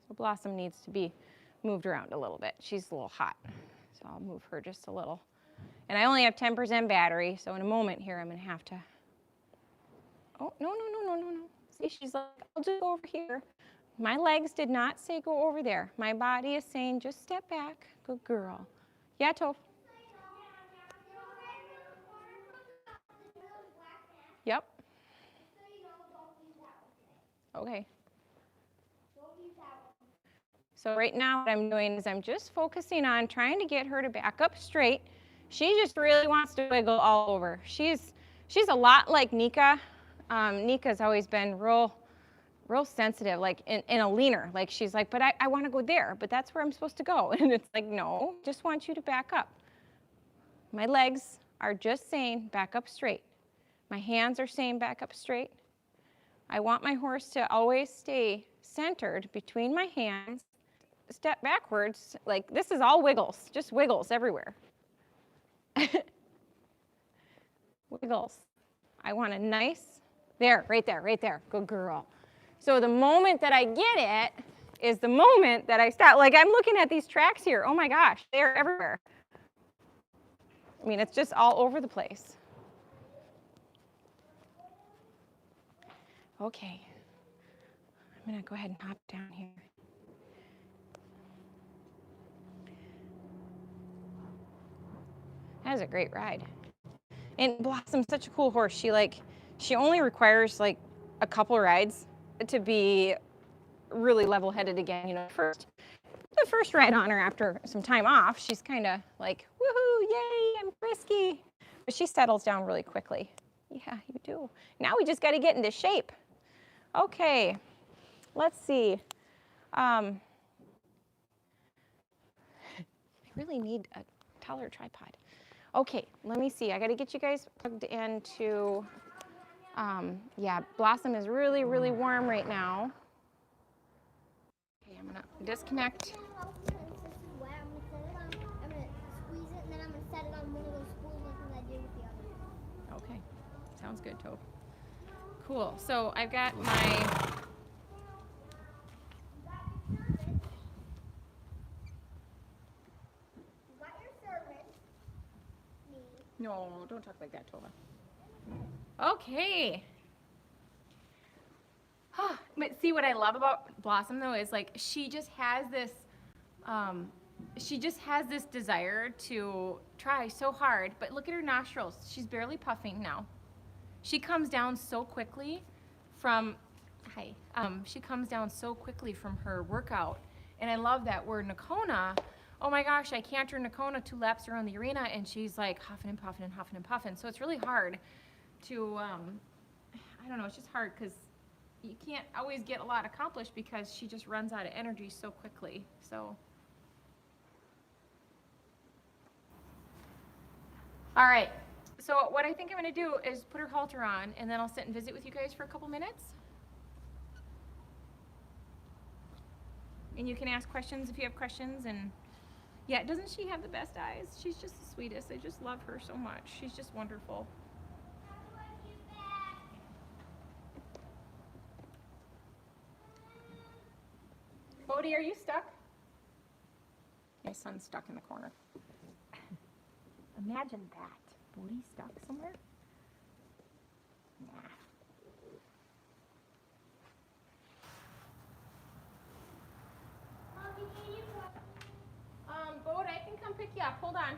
So Blossom needs to be moved around a little bit. She's a little hot, so I'll move her just a little. And I only have 10% battery, so in a moment here I'm going to have to. Oh, no. See, she's like, I'll just go over here. My legs did not say go over there. My body is saying just step back. Good girl. Yeah, Toph? Yep. Okay. So right now what I'm doing is I'm just focusing on trying to get her to back up straight. She just really wants to wiggle all over. She's a lot like Nika. Nika's always been real sensitive, like in a leaner. Like she's like, but I want to go there, but that's where I'm supposed to go. And it's like, no, just want you to back up. My legs are just saying back up straight. My hands are saying back up straight. I want my horse to always stay centered between my hands. Step backwards, like this is all wiggles, just wiggles everywhere. Wiggles. I want a nice, there, right there, good girl. So the moment that I get it is the moment that I stop. Like I'm looking at these tracks here, oh my gosh, they're everywhere. I mean, it's just all over the place. Okay, I'm gonna go ahead and hop down here. That was a great ride. And Blossom's such a cool horse. She only requires like a couple rides to be really level-headed again. You know, the first ride on her after some time off, she's kind of like, woohoo, yay, I'm frisky. But she settles down really quickly. Yeah, you do. Now we just got to get into shape. Okay, let's see. I really need a taller tripod. Okay, let me see. I got to get you guys plugged into, yeah, Blossom is really, really warm right now. Okay, I'm going to disconnect. I'm gonna squeeze it and then I'm gonna set it on one of those spools like I did with the other. Okay, sounds good, Toph. Cool, so I've got my, no, don't talk like that, Tova. Okay. But see, what I love about Blossom though is like she just has this desire to try so hard. But look at her nostrils. She's barely puffing now. She comes down so quickly from she comes down so quickly from her workout. And I love that word Nakona. Oh my gosh, I canter Nakona 2 laps around the arena and she's like huffing and puffing and huffing and puffing. So it's really hard to I don't know, it's just hard because you can't always get a lot accomplished because she just runs out of energy so quickly. So, all right. So what I think I'm going to do is put her halter on, and then I'll sit and visit with you guys for a couple minutes. And you can ask questions if you have questions. And yeah, doesn't she have the best eyes? She's just the sweetest. I just love her so much. She's just wonderful. Bodhi, are you stuck? My son's stuck in the corner. Imagine that. Bodhi stuck somewhere? Nah. Bodhi, I can come pick you up. Hold on.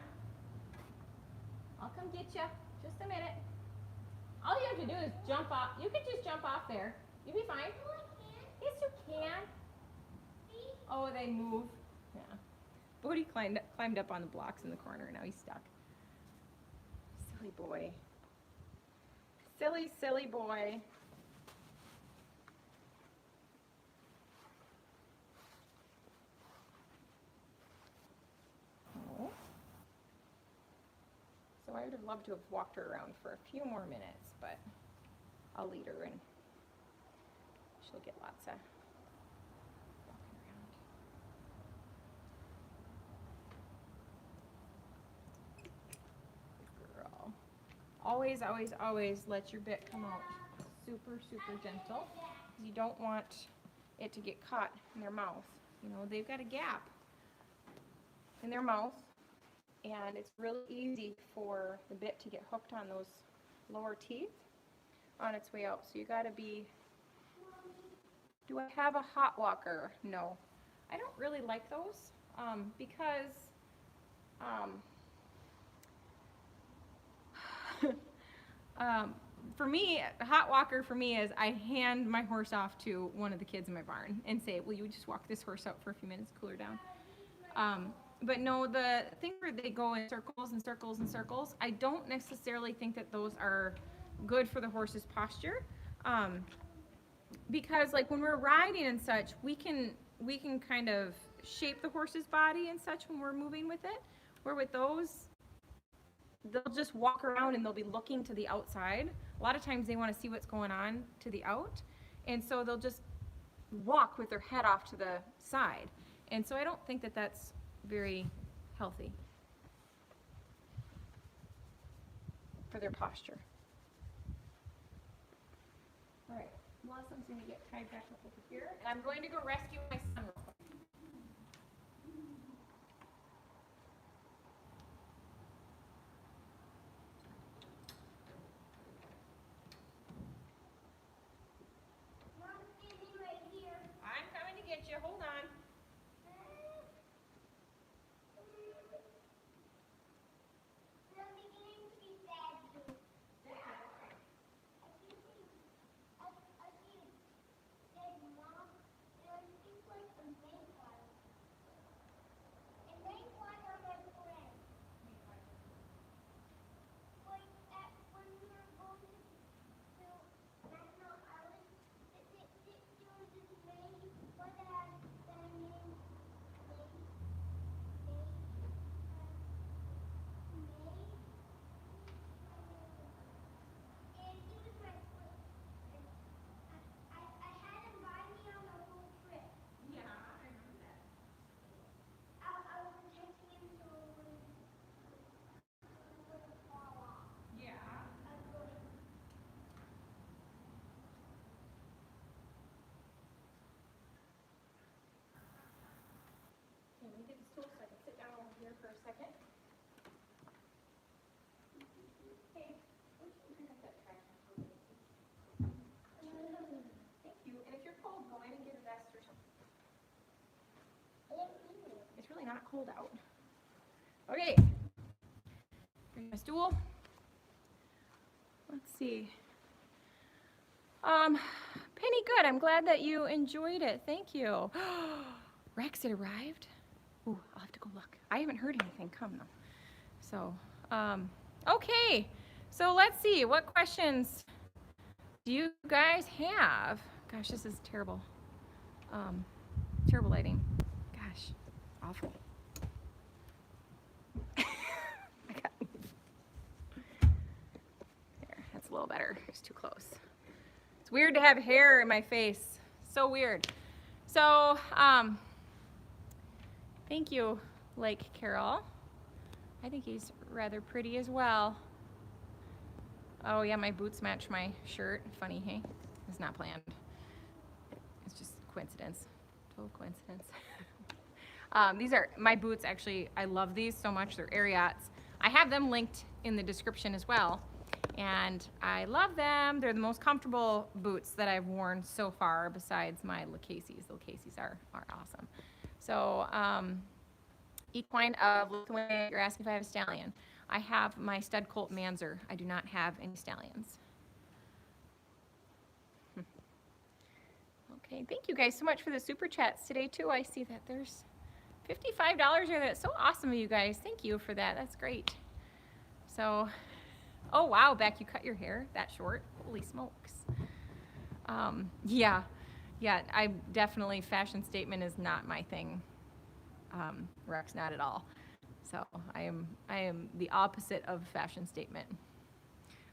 I'll come get you. Just a minute. All you have to do is jump off. You could just jump off there. You'll be fine. Yes, you can. Oh, they move. Yeah. Bodhi climbed up on the blocks in the corner. Now he's stuck. Silly boy. Silly, silly boy. Oh. So I would have loved to have walked her around for a few more minutes, but I'll lead her and she'll get lots of walking around. Girl. Always, always, always let your bit come out super, super gentle. You don't want it to get caught in their mouth. You know, they've got a gap in their mouth, and it's really easy for the bit to get hooked on those lower teeth on its way out. So you got to be, do I have a hot walker? No. I don't really like those because for me, a hot walker for me is I hand my horse off to one of the kids in my barn and say, will you just walk this horse out for a few minutes, cool her down? But no, the thing where they go in circles and circles and circles, I don't necessarily think that those are good for the horse's posture. Because like when we're riding and such, we can kind of shape the horse's body and such when we're moving with it. Where with those, they'll just walk around and they'll be looking to the outside. A lot of times they want to see what's going on to the out. And so they'll just walk with their head off to the side. And so I don't think that that's very healthy for their posture. All right, Blossom's going to get tied back up over here. And I'm going to go rescue my son real quick. Mom's standing right here. I'm coming to get you. Hold on. I'm beginning to be sad too. I see dead mom, and it seems like a vampire. And vampires are my friend. Like when we were going to Mackinac Island, there was this maid, one that had that name, and he was my friend. And I had him by me on the whole trip. Yeah, I remember that. I was protecting him so it wouldn't fall off. Yeah. I was going, Let me get the stool so I can sit down over here for a second. Hey, would you bring up that trash for me? Thank you. And if you're cold, go in and get a vest or something. It's really not cold out. Okay. Bring my stool. Let's see. Penny, good. I'm glad that you enjoyed it. Thank you. Rex, it arrived. Ooh, I'll have to go look. I haven't heard anything come though. So, okay. So let's see. What questions do you guys have? Gosh, this is terrible. Terrible lighting. Gosh, awful. I got there. That's a little better. It's too close. It's weird to have hair in my face. So weird. So, thank you, Lake Carol. I think he's rather pretty as well. Oh yeah, my boots match my shirt. Funny, hey? It's not planned. It's just coincidence. Total coincidence. These are my boots, actually. I love these so much. They're Ariats. I have them linked in the description as well. And I love them. They're the most comfortable boots that I've worn so far besides my Lacases. The Lacases are awesome. So, equine of Lithuania, you're asking if I have a stallion. I have my stud colt Manzer. I do not have any stallions. Okay, thank you guys so much for the super chats today too. I see that there's $55 there. That's so awesome of you guys. Thank you for that. That's great. So, oh wow, Beck, you cut your hair that short. Holy smokes. Yeah, I definitely, fashion statement is not my thing. Rex, not at all. So I am the opposite of fashion statement.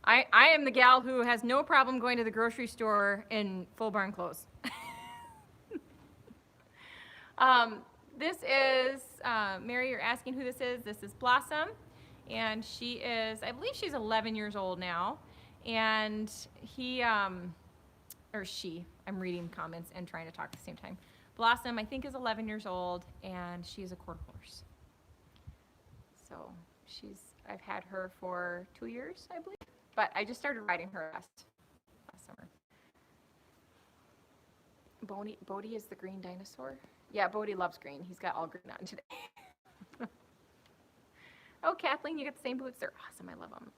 I am the gal who has no problem going to the grocery store in full barn clothes. This is, Mary, you're asking who this is. This is Blossom, and she is, I believe she's 11 years old now, and he, or she, I'm reading comments and trying to talk at the same time. Blossom, I think, is 11 years old, and she is a quarter horse. So I've had her for 2 years, I believe, but I just started riding her last summer. Bodie is the green dinosaur. Yeah, Bodie loves green. He's got all green on today. Oh, Kathleen, you got the same boots. They're awesome. I love them.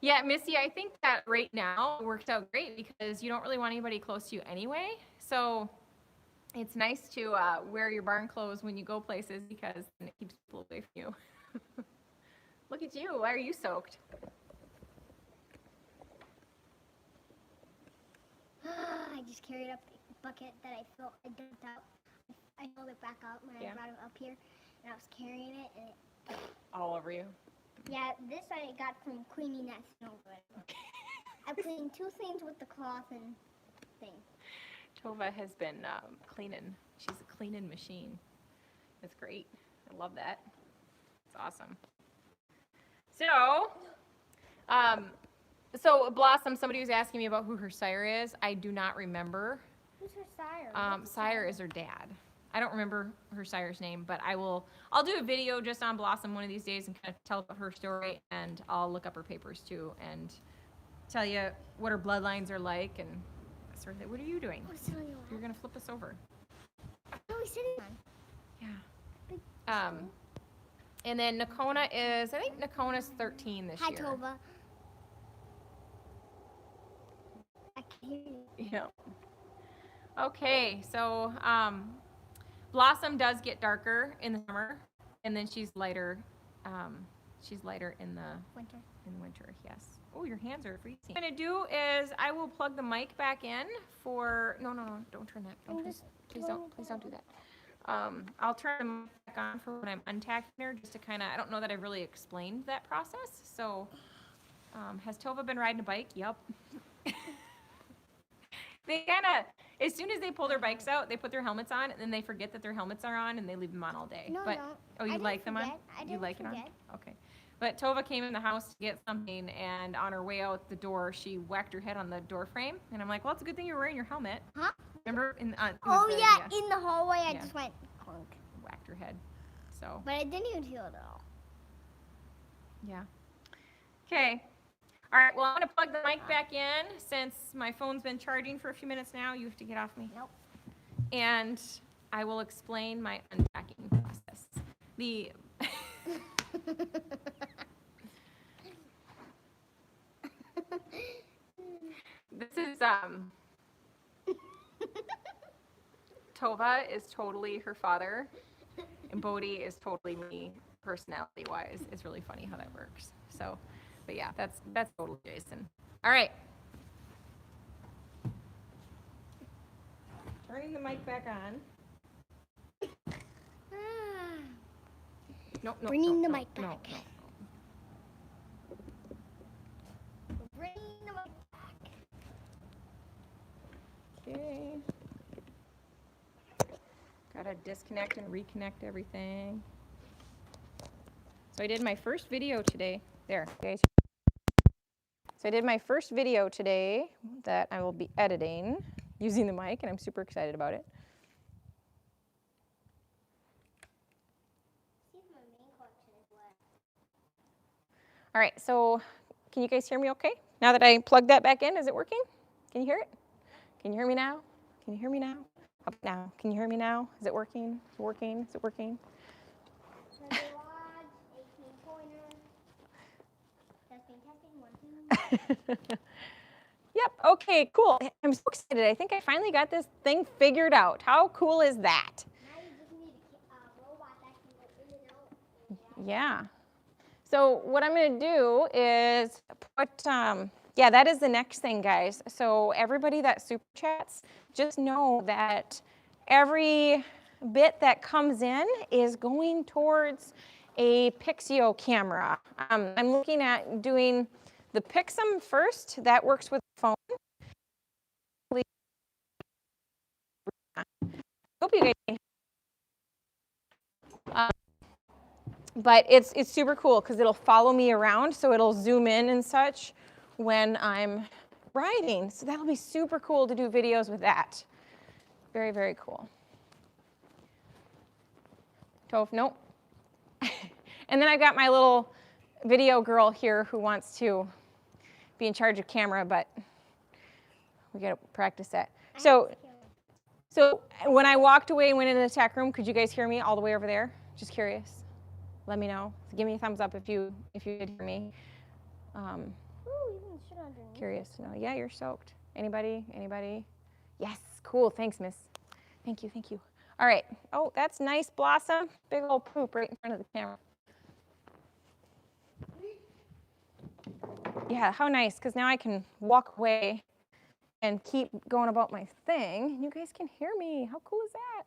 Yeah, Missy, I think that right now works out great because you don't really want anybody close to you anyway. So it's nice to wear your barn clothes when you go places because then it keeps people away from you. Look at you. Why are you soaked? I just carried up the bucket that I dumped out. I filled it back up when I brought it up here, and I was carrying it, and it... All over you? Yeah, this I got from cleaning that snow. I cleaned 2 things with the cloth and thing. Tova has been cleaning. She's a cleaning machine. It's great. I love that. It's awesome. So Blossom, somebody was asking me about who her sire is. I do not remember. Who's her sire? Sire is her dad. I don't remember her sire's name, but I'll do a video just on Blossom one of these days and kind of tell about her story, and I'll look up her papers too and tell you what her bloodlines are like and sort of. What are you doing? You're gonna flip us over. No, he's sitting on. Yeah. And then Nakona is, I think Nakona's 13 this Hi, year. Tova. I can hear you. Yeah. Okay, so Blossom does get darker in the summer, and then she's lighter. She's lighter in the Winter. In winter, yes. Oh, your hands are freezing. What I'm gonna do is I will plug the mic back in for. No, don't turn that. Please don't do that. I'll turn the mic back on for when I'm untacking her, just to kind of. I don't know that I've really explained that process. So, has Tova been riding a bike? Yep. They kind of, as soon as they pull their bikes out, they put their helmets on, and then they forget that their helmets are on, and they leave them on all day. No, but, no. Oh, you like them on? You like it on? Okay. But Tova came in the house to get something, and on her way out the door, she whacked her head on the door frame. And I'm like, well, it's a good thing you're wearing your helmet. Huh? Remember? In the In the hallway, I just went clunk. Whacked her head. So. But I didn't even feel it at all. Yeah. Okay. All right, well, I'm going to plug the mic back in. Since my phone's been charging for a few minutes now, you have to get off me. Nope. And I will explain my unpacking process. This is, Tova is totally her father, and Bodhi is totally me, personality-wise. It's really funny how that works. So. But yeah, that's totally Jason. All right. Turning the mic back on. Bringing the mic back. Bringing the mic back. Okay. Gotta disconnect and reconnect everything. So I did my first video today. There, guys. So I did my first video today that I will be editing using the mic, and I'm super excited about it. All right, so can you guys hear me okay? Now that I plugged that back in, is it working? Can you hear it? Can you hear me now? Can you hear me now? How about now? Can you hear me now? Is it working? Is it working? Is it working? Yep, okay, cool. I'm so excited. I think I finally got this thing figured out. How cool is that? Now you just need a robot that can go in and out. Yeah. So what I'm going to do is put, yeah, that is the next thing, guys. So everybody that super chats, just know that every bit that comes in is going towards a Pixio camera. I'm looking at doing the Pixum first. That works with the phone. Hope you guys can. But it's super cool because it'll follow me around, so it'll zoom in and such when I'm riding. So that'll be super cool to do videos with that. Very, very cool. Toph, nope. And then I've got my little video girl here who wants to be in charge of camera, but we gotta practice that. So when I walked away and went into the tack room, could you guys hear me all the way over there? Just curious. Let me know. Give me a thumbs up if you did hear me. Curious to know. Yeah, you're soaked. Anybody? Anybody? Yes. Cool. Thanks, miss. Thank you. Thank you. All right. Oh, that's nice, Blossom. Big old poop right in front of the camera. Yeah, how nice, because now I can walk away and keep going about my thing. You guys can hear me. How cool is that?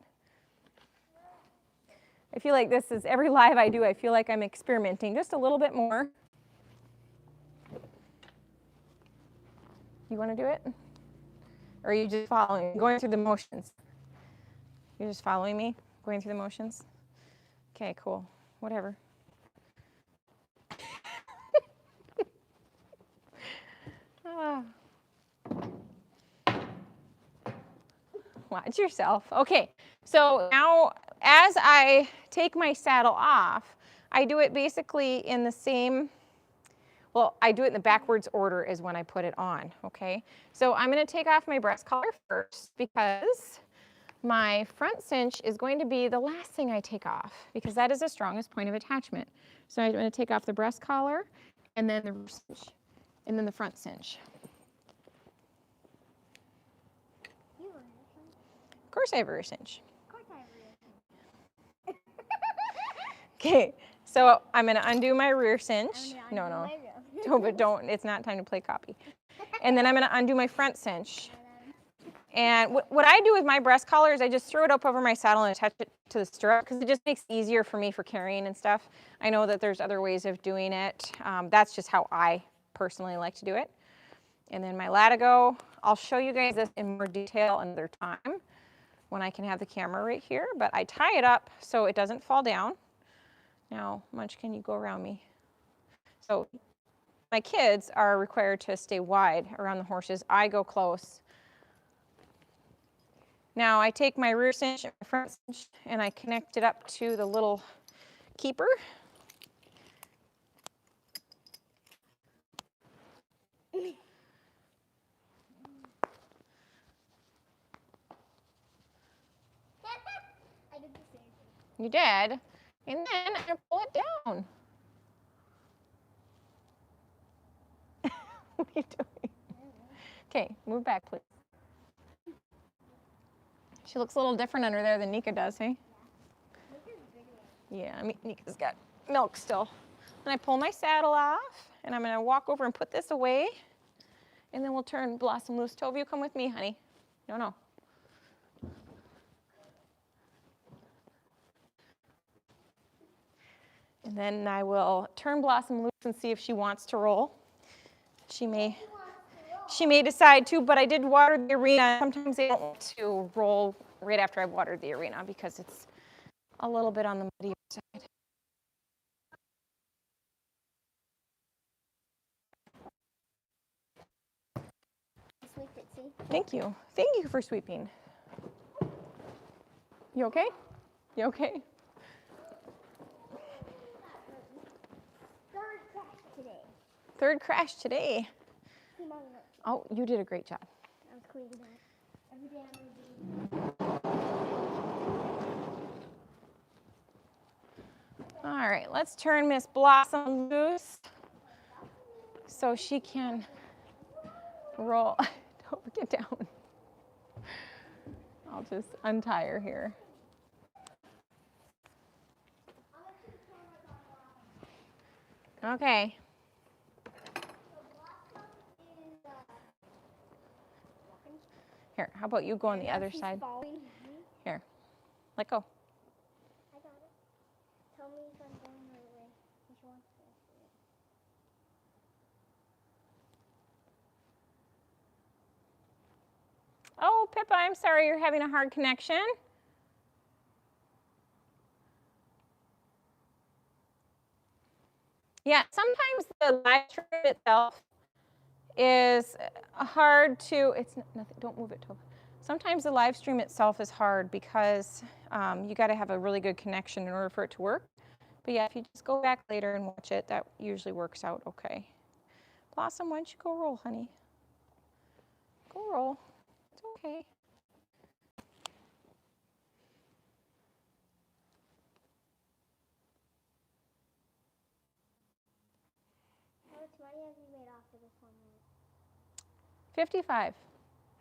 I feel like this is every live I do, I feel like I'm experimenting just a little bit more. You want to do it? Or are you just following, going through the motions? You're just following me, going through the motions? Okay, cool. Whatever. Watch yourself. Okay, so now as I take my saddle off, I do it basically in the same, well, I do it in the backwards order as when I put it on, okay? So I'm gonna take off my breast collar first because my front cinch is going to be the last thing I take off because that is the strongest point of attachment. So I'm gonna take off the breast collar and then the rear cinch, and then the front cinch. Of course I have a rear cinch. Of course I have a real Okay, so I'm gonna undo my rear cinch. No, undo no, my real- don't, but don't, it's not time to play copy. And then I'm gonna undo my front cinch. And what I do with my breast collar is I just throw it up over my saddle and attach it to the stirrup because it just makes it easier for me for carrying and stuff. I know that there's other ways of doing it. That's just how I personally like to do it. And then my latigo, I'll show you guys this in more detail another time when I can have the camera right here, but I tie it up so it doesn't fall down. Now, Munch, can you go around me? So my kids are required to stay wide around the horses. I go close. Now I take my rear cinch and my front cinch and I connect it up to the little keeper. I did the same thing. You did. And then I'm gonna pull it down. What are you doing? Okay, move back, please. She looks a little different under there than Nika does, hey? Yeah, I mean, Nika's got milk still. And I pull my saddle off, and I'm gonna walk over and put this away, and then we'll turn Blossom loose. Tove, you come with me, honey. No, no. And then I will turn Blossom loose and see if she wants to roll. She may decide to, but I did water the arena. Sometimes they don't want to roll right after I've watered the arena because it's a little bit on the muddier side. Sweep it, see? Thank you. Thank you for sweeping. You okay? You okay? Third crash today. Third crash today. See, Mom, look. Oh, you did a great job. I was cleaning that. Every day I'm gonna All right, let's turn Miss Blossom loose so she can roll. Don't get down. I'll just untie her here. Okay. Here, how about you go on the other side? Falling. Here, let go. I got it. Tell me if I'm going the right way. Which one's faster? Oh, Pippa, I'm sorry you're having a hard connection. Yeah, sometimes the live stream itself is hard to, it's nothing, don't move it, Tova. Sometimes the live stream itself is hard because you got to have a really good connection in order for it to work. But yeah, if you just go back later and watch it, that usually works out okay. Blossom, why don't you go roll, honey? Go roll. It's okay. How much money have you made off of this one? 55.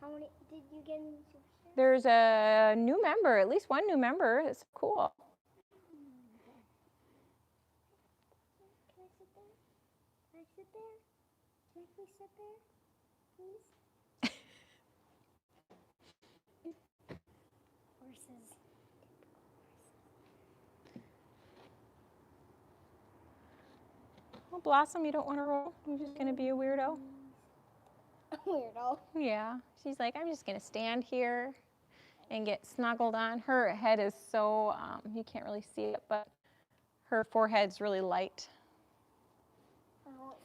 How many did you get in Superstore? There's a new member, at least one new member. It's cool. Can I sit there? Can I sit there? Can I please sit there? Please? Horses. Well, Blossom, you don't want to roll? You're just going to be a weirdo? Weirdo. Yeah. She's like, I'm just going to stand here and get snuggled on. Her head is so, you can't really see it, but her forehead's really light.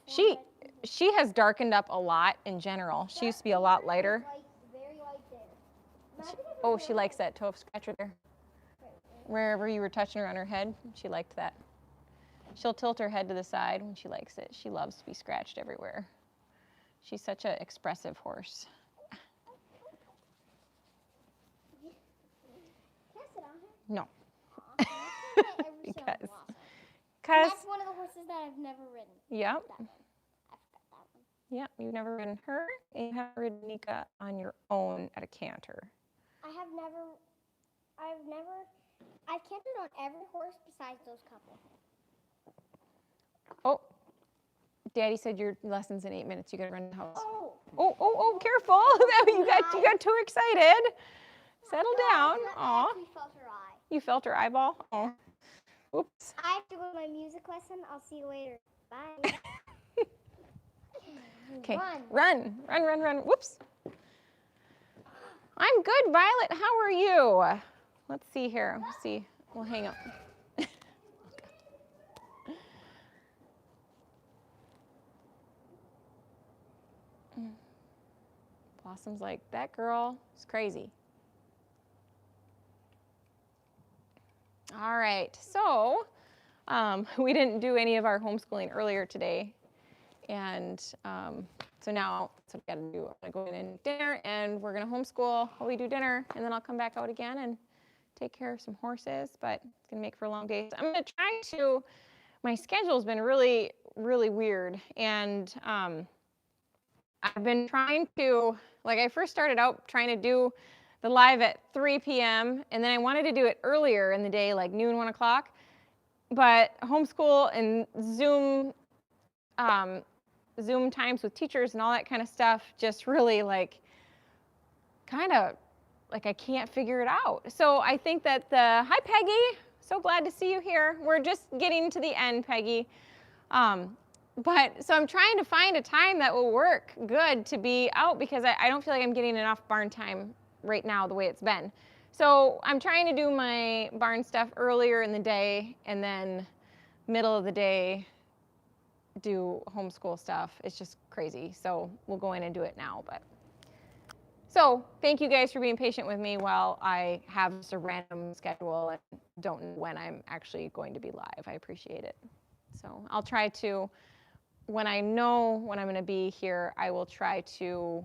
She has darkened up a lot in general. She used to be a lot lighter. Very light there. Oh, she likes that toe scratch right there. Wherever you were touching her on her head, she liked that. She'll tilt her head to the side when she likes it. She loves to be scratched everywhere. She's such an expressive horse. Can I sit on her? No. Because That's one of the horses that I've never ridden. Yep. I forgot that one. Yep, you've never ridden her, and you haven't ridden Nika on your own at a canter. I've cantered on every horse besides those couple. Oh, Daddy said your lesson's in 8 minutes. You gotta run the house. Oh, Careful! you got too excited. Settle down. I actually felt her eye. You felt her eyeball. Oh, oops. I have to go to my music lesson. I'll see you later. Bye. Okay, Run. run. Whoops. I'm good, Violet. How are you? Let's see here. Let's see. We'll hang up. Blossom's like, that girl is crazy. All right, so we didn't do any of our homeschooling earlier today. And so now that's what we gotta do. I'm gonna go in and dinner, and we're gonna homeschool while we do dinner, and then I'll come back out again and take care of some horses, but it's gonna make for a long day. So I'm gonna try to, my schedule's been really, really weird. And I've been trying to, like I first started out trying to do the live at 3 p.m. and then I wanted to do it earlier in the day, like noon, 1 o'clock. But homeschool and Zoom times with teachers and all that kind of stuff just really like kind of like I can't figure it out. So I think that hi Peggy, so glad to see you here. We're just getting to the end, Peggy. But so I'm trying to find a time that will work good to be out because I don't feel like I'm getting enough barn time right now the way it's been. So I'm trying to do my barn stuff earlier in the day and then middle of the day do homeschool stuff. It's just crazy. So we'll go in and do it now. But so thank you guys for being patient with me while I have just a random schedule and don't know when I'm actually going to be live. I appreciate it. So I'll try to, when I know when I'm going to be here, I will try to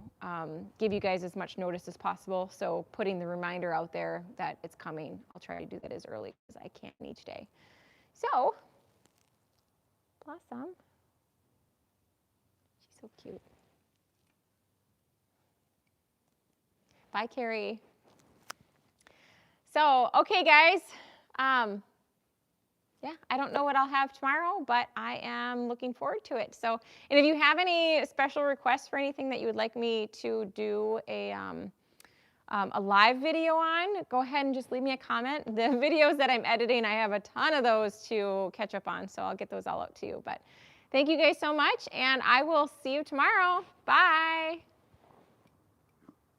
give you guys as much notice as possible. So putting the reminder out there that it's coming, I'll try to do that as early as I can each day. So, Blossom, she's so cute. Bye, Carrie. So, okay, guys. Yeah, I don't know what I'll have tomorrow, but I am looking forward to it. So, and if you have any special requests for anything that you would like me to do a a live video on, go ahead and just leave me a comment. The videos that I'm editing, I have a ton of those to catch up on, so I'll get those all out to you. But thank you guys so much, and I will see you tomorrow. Bye.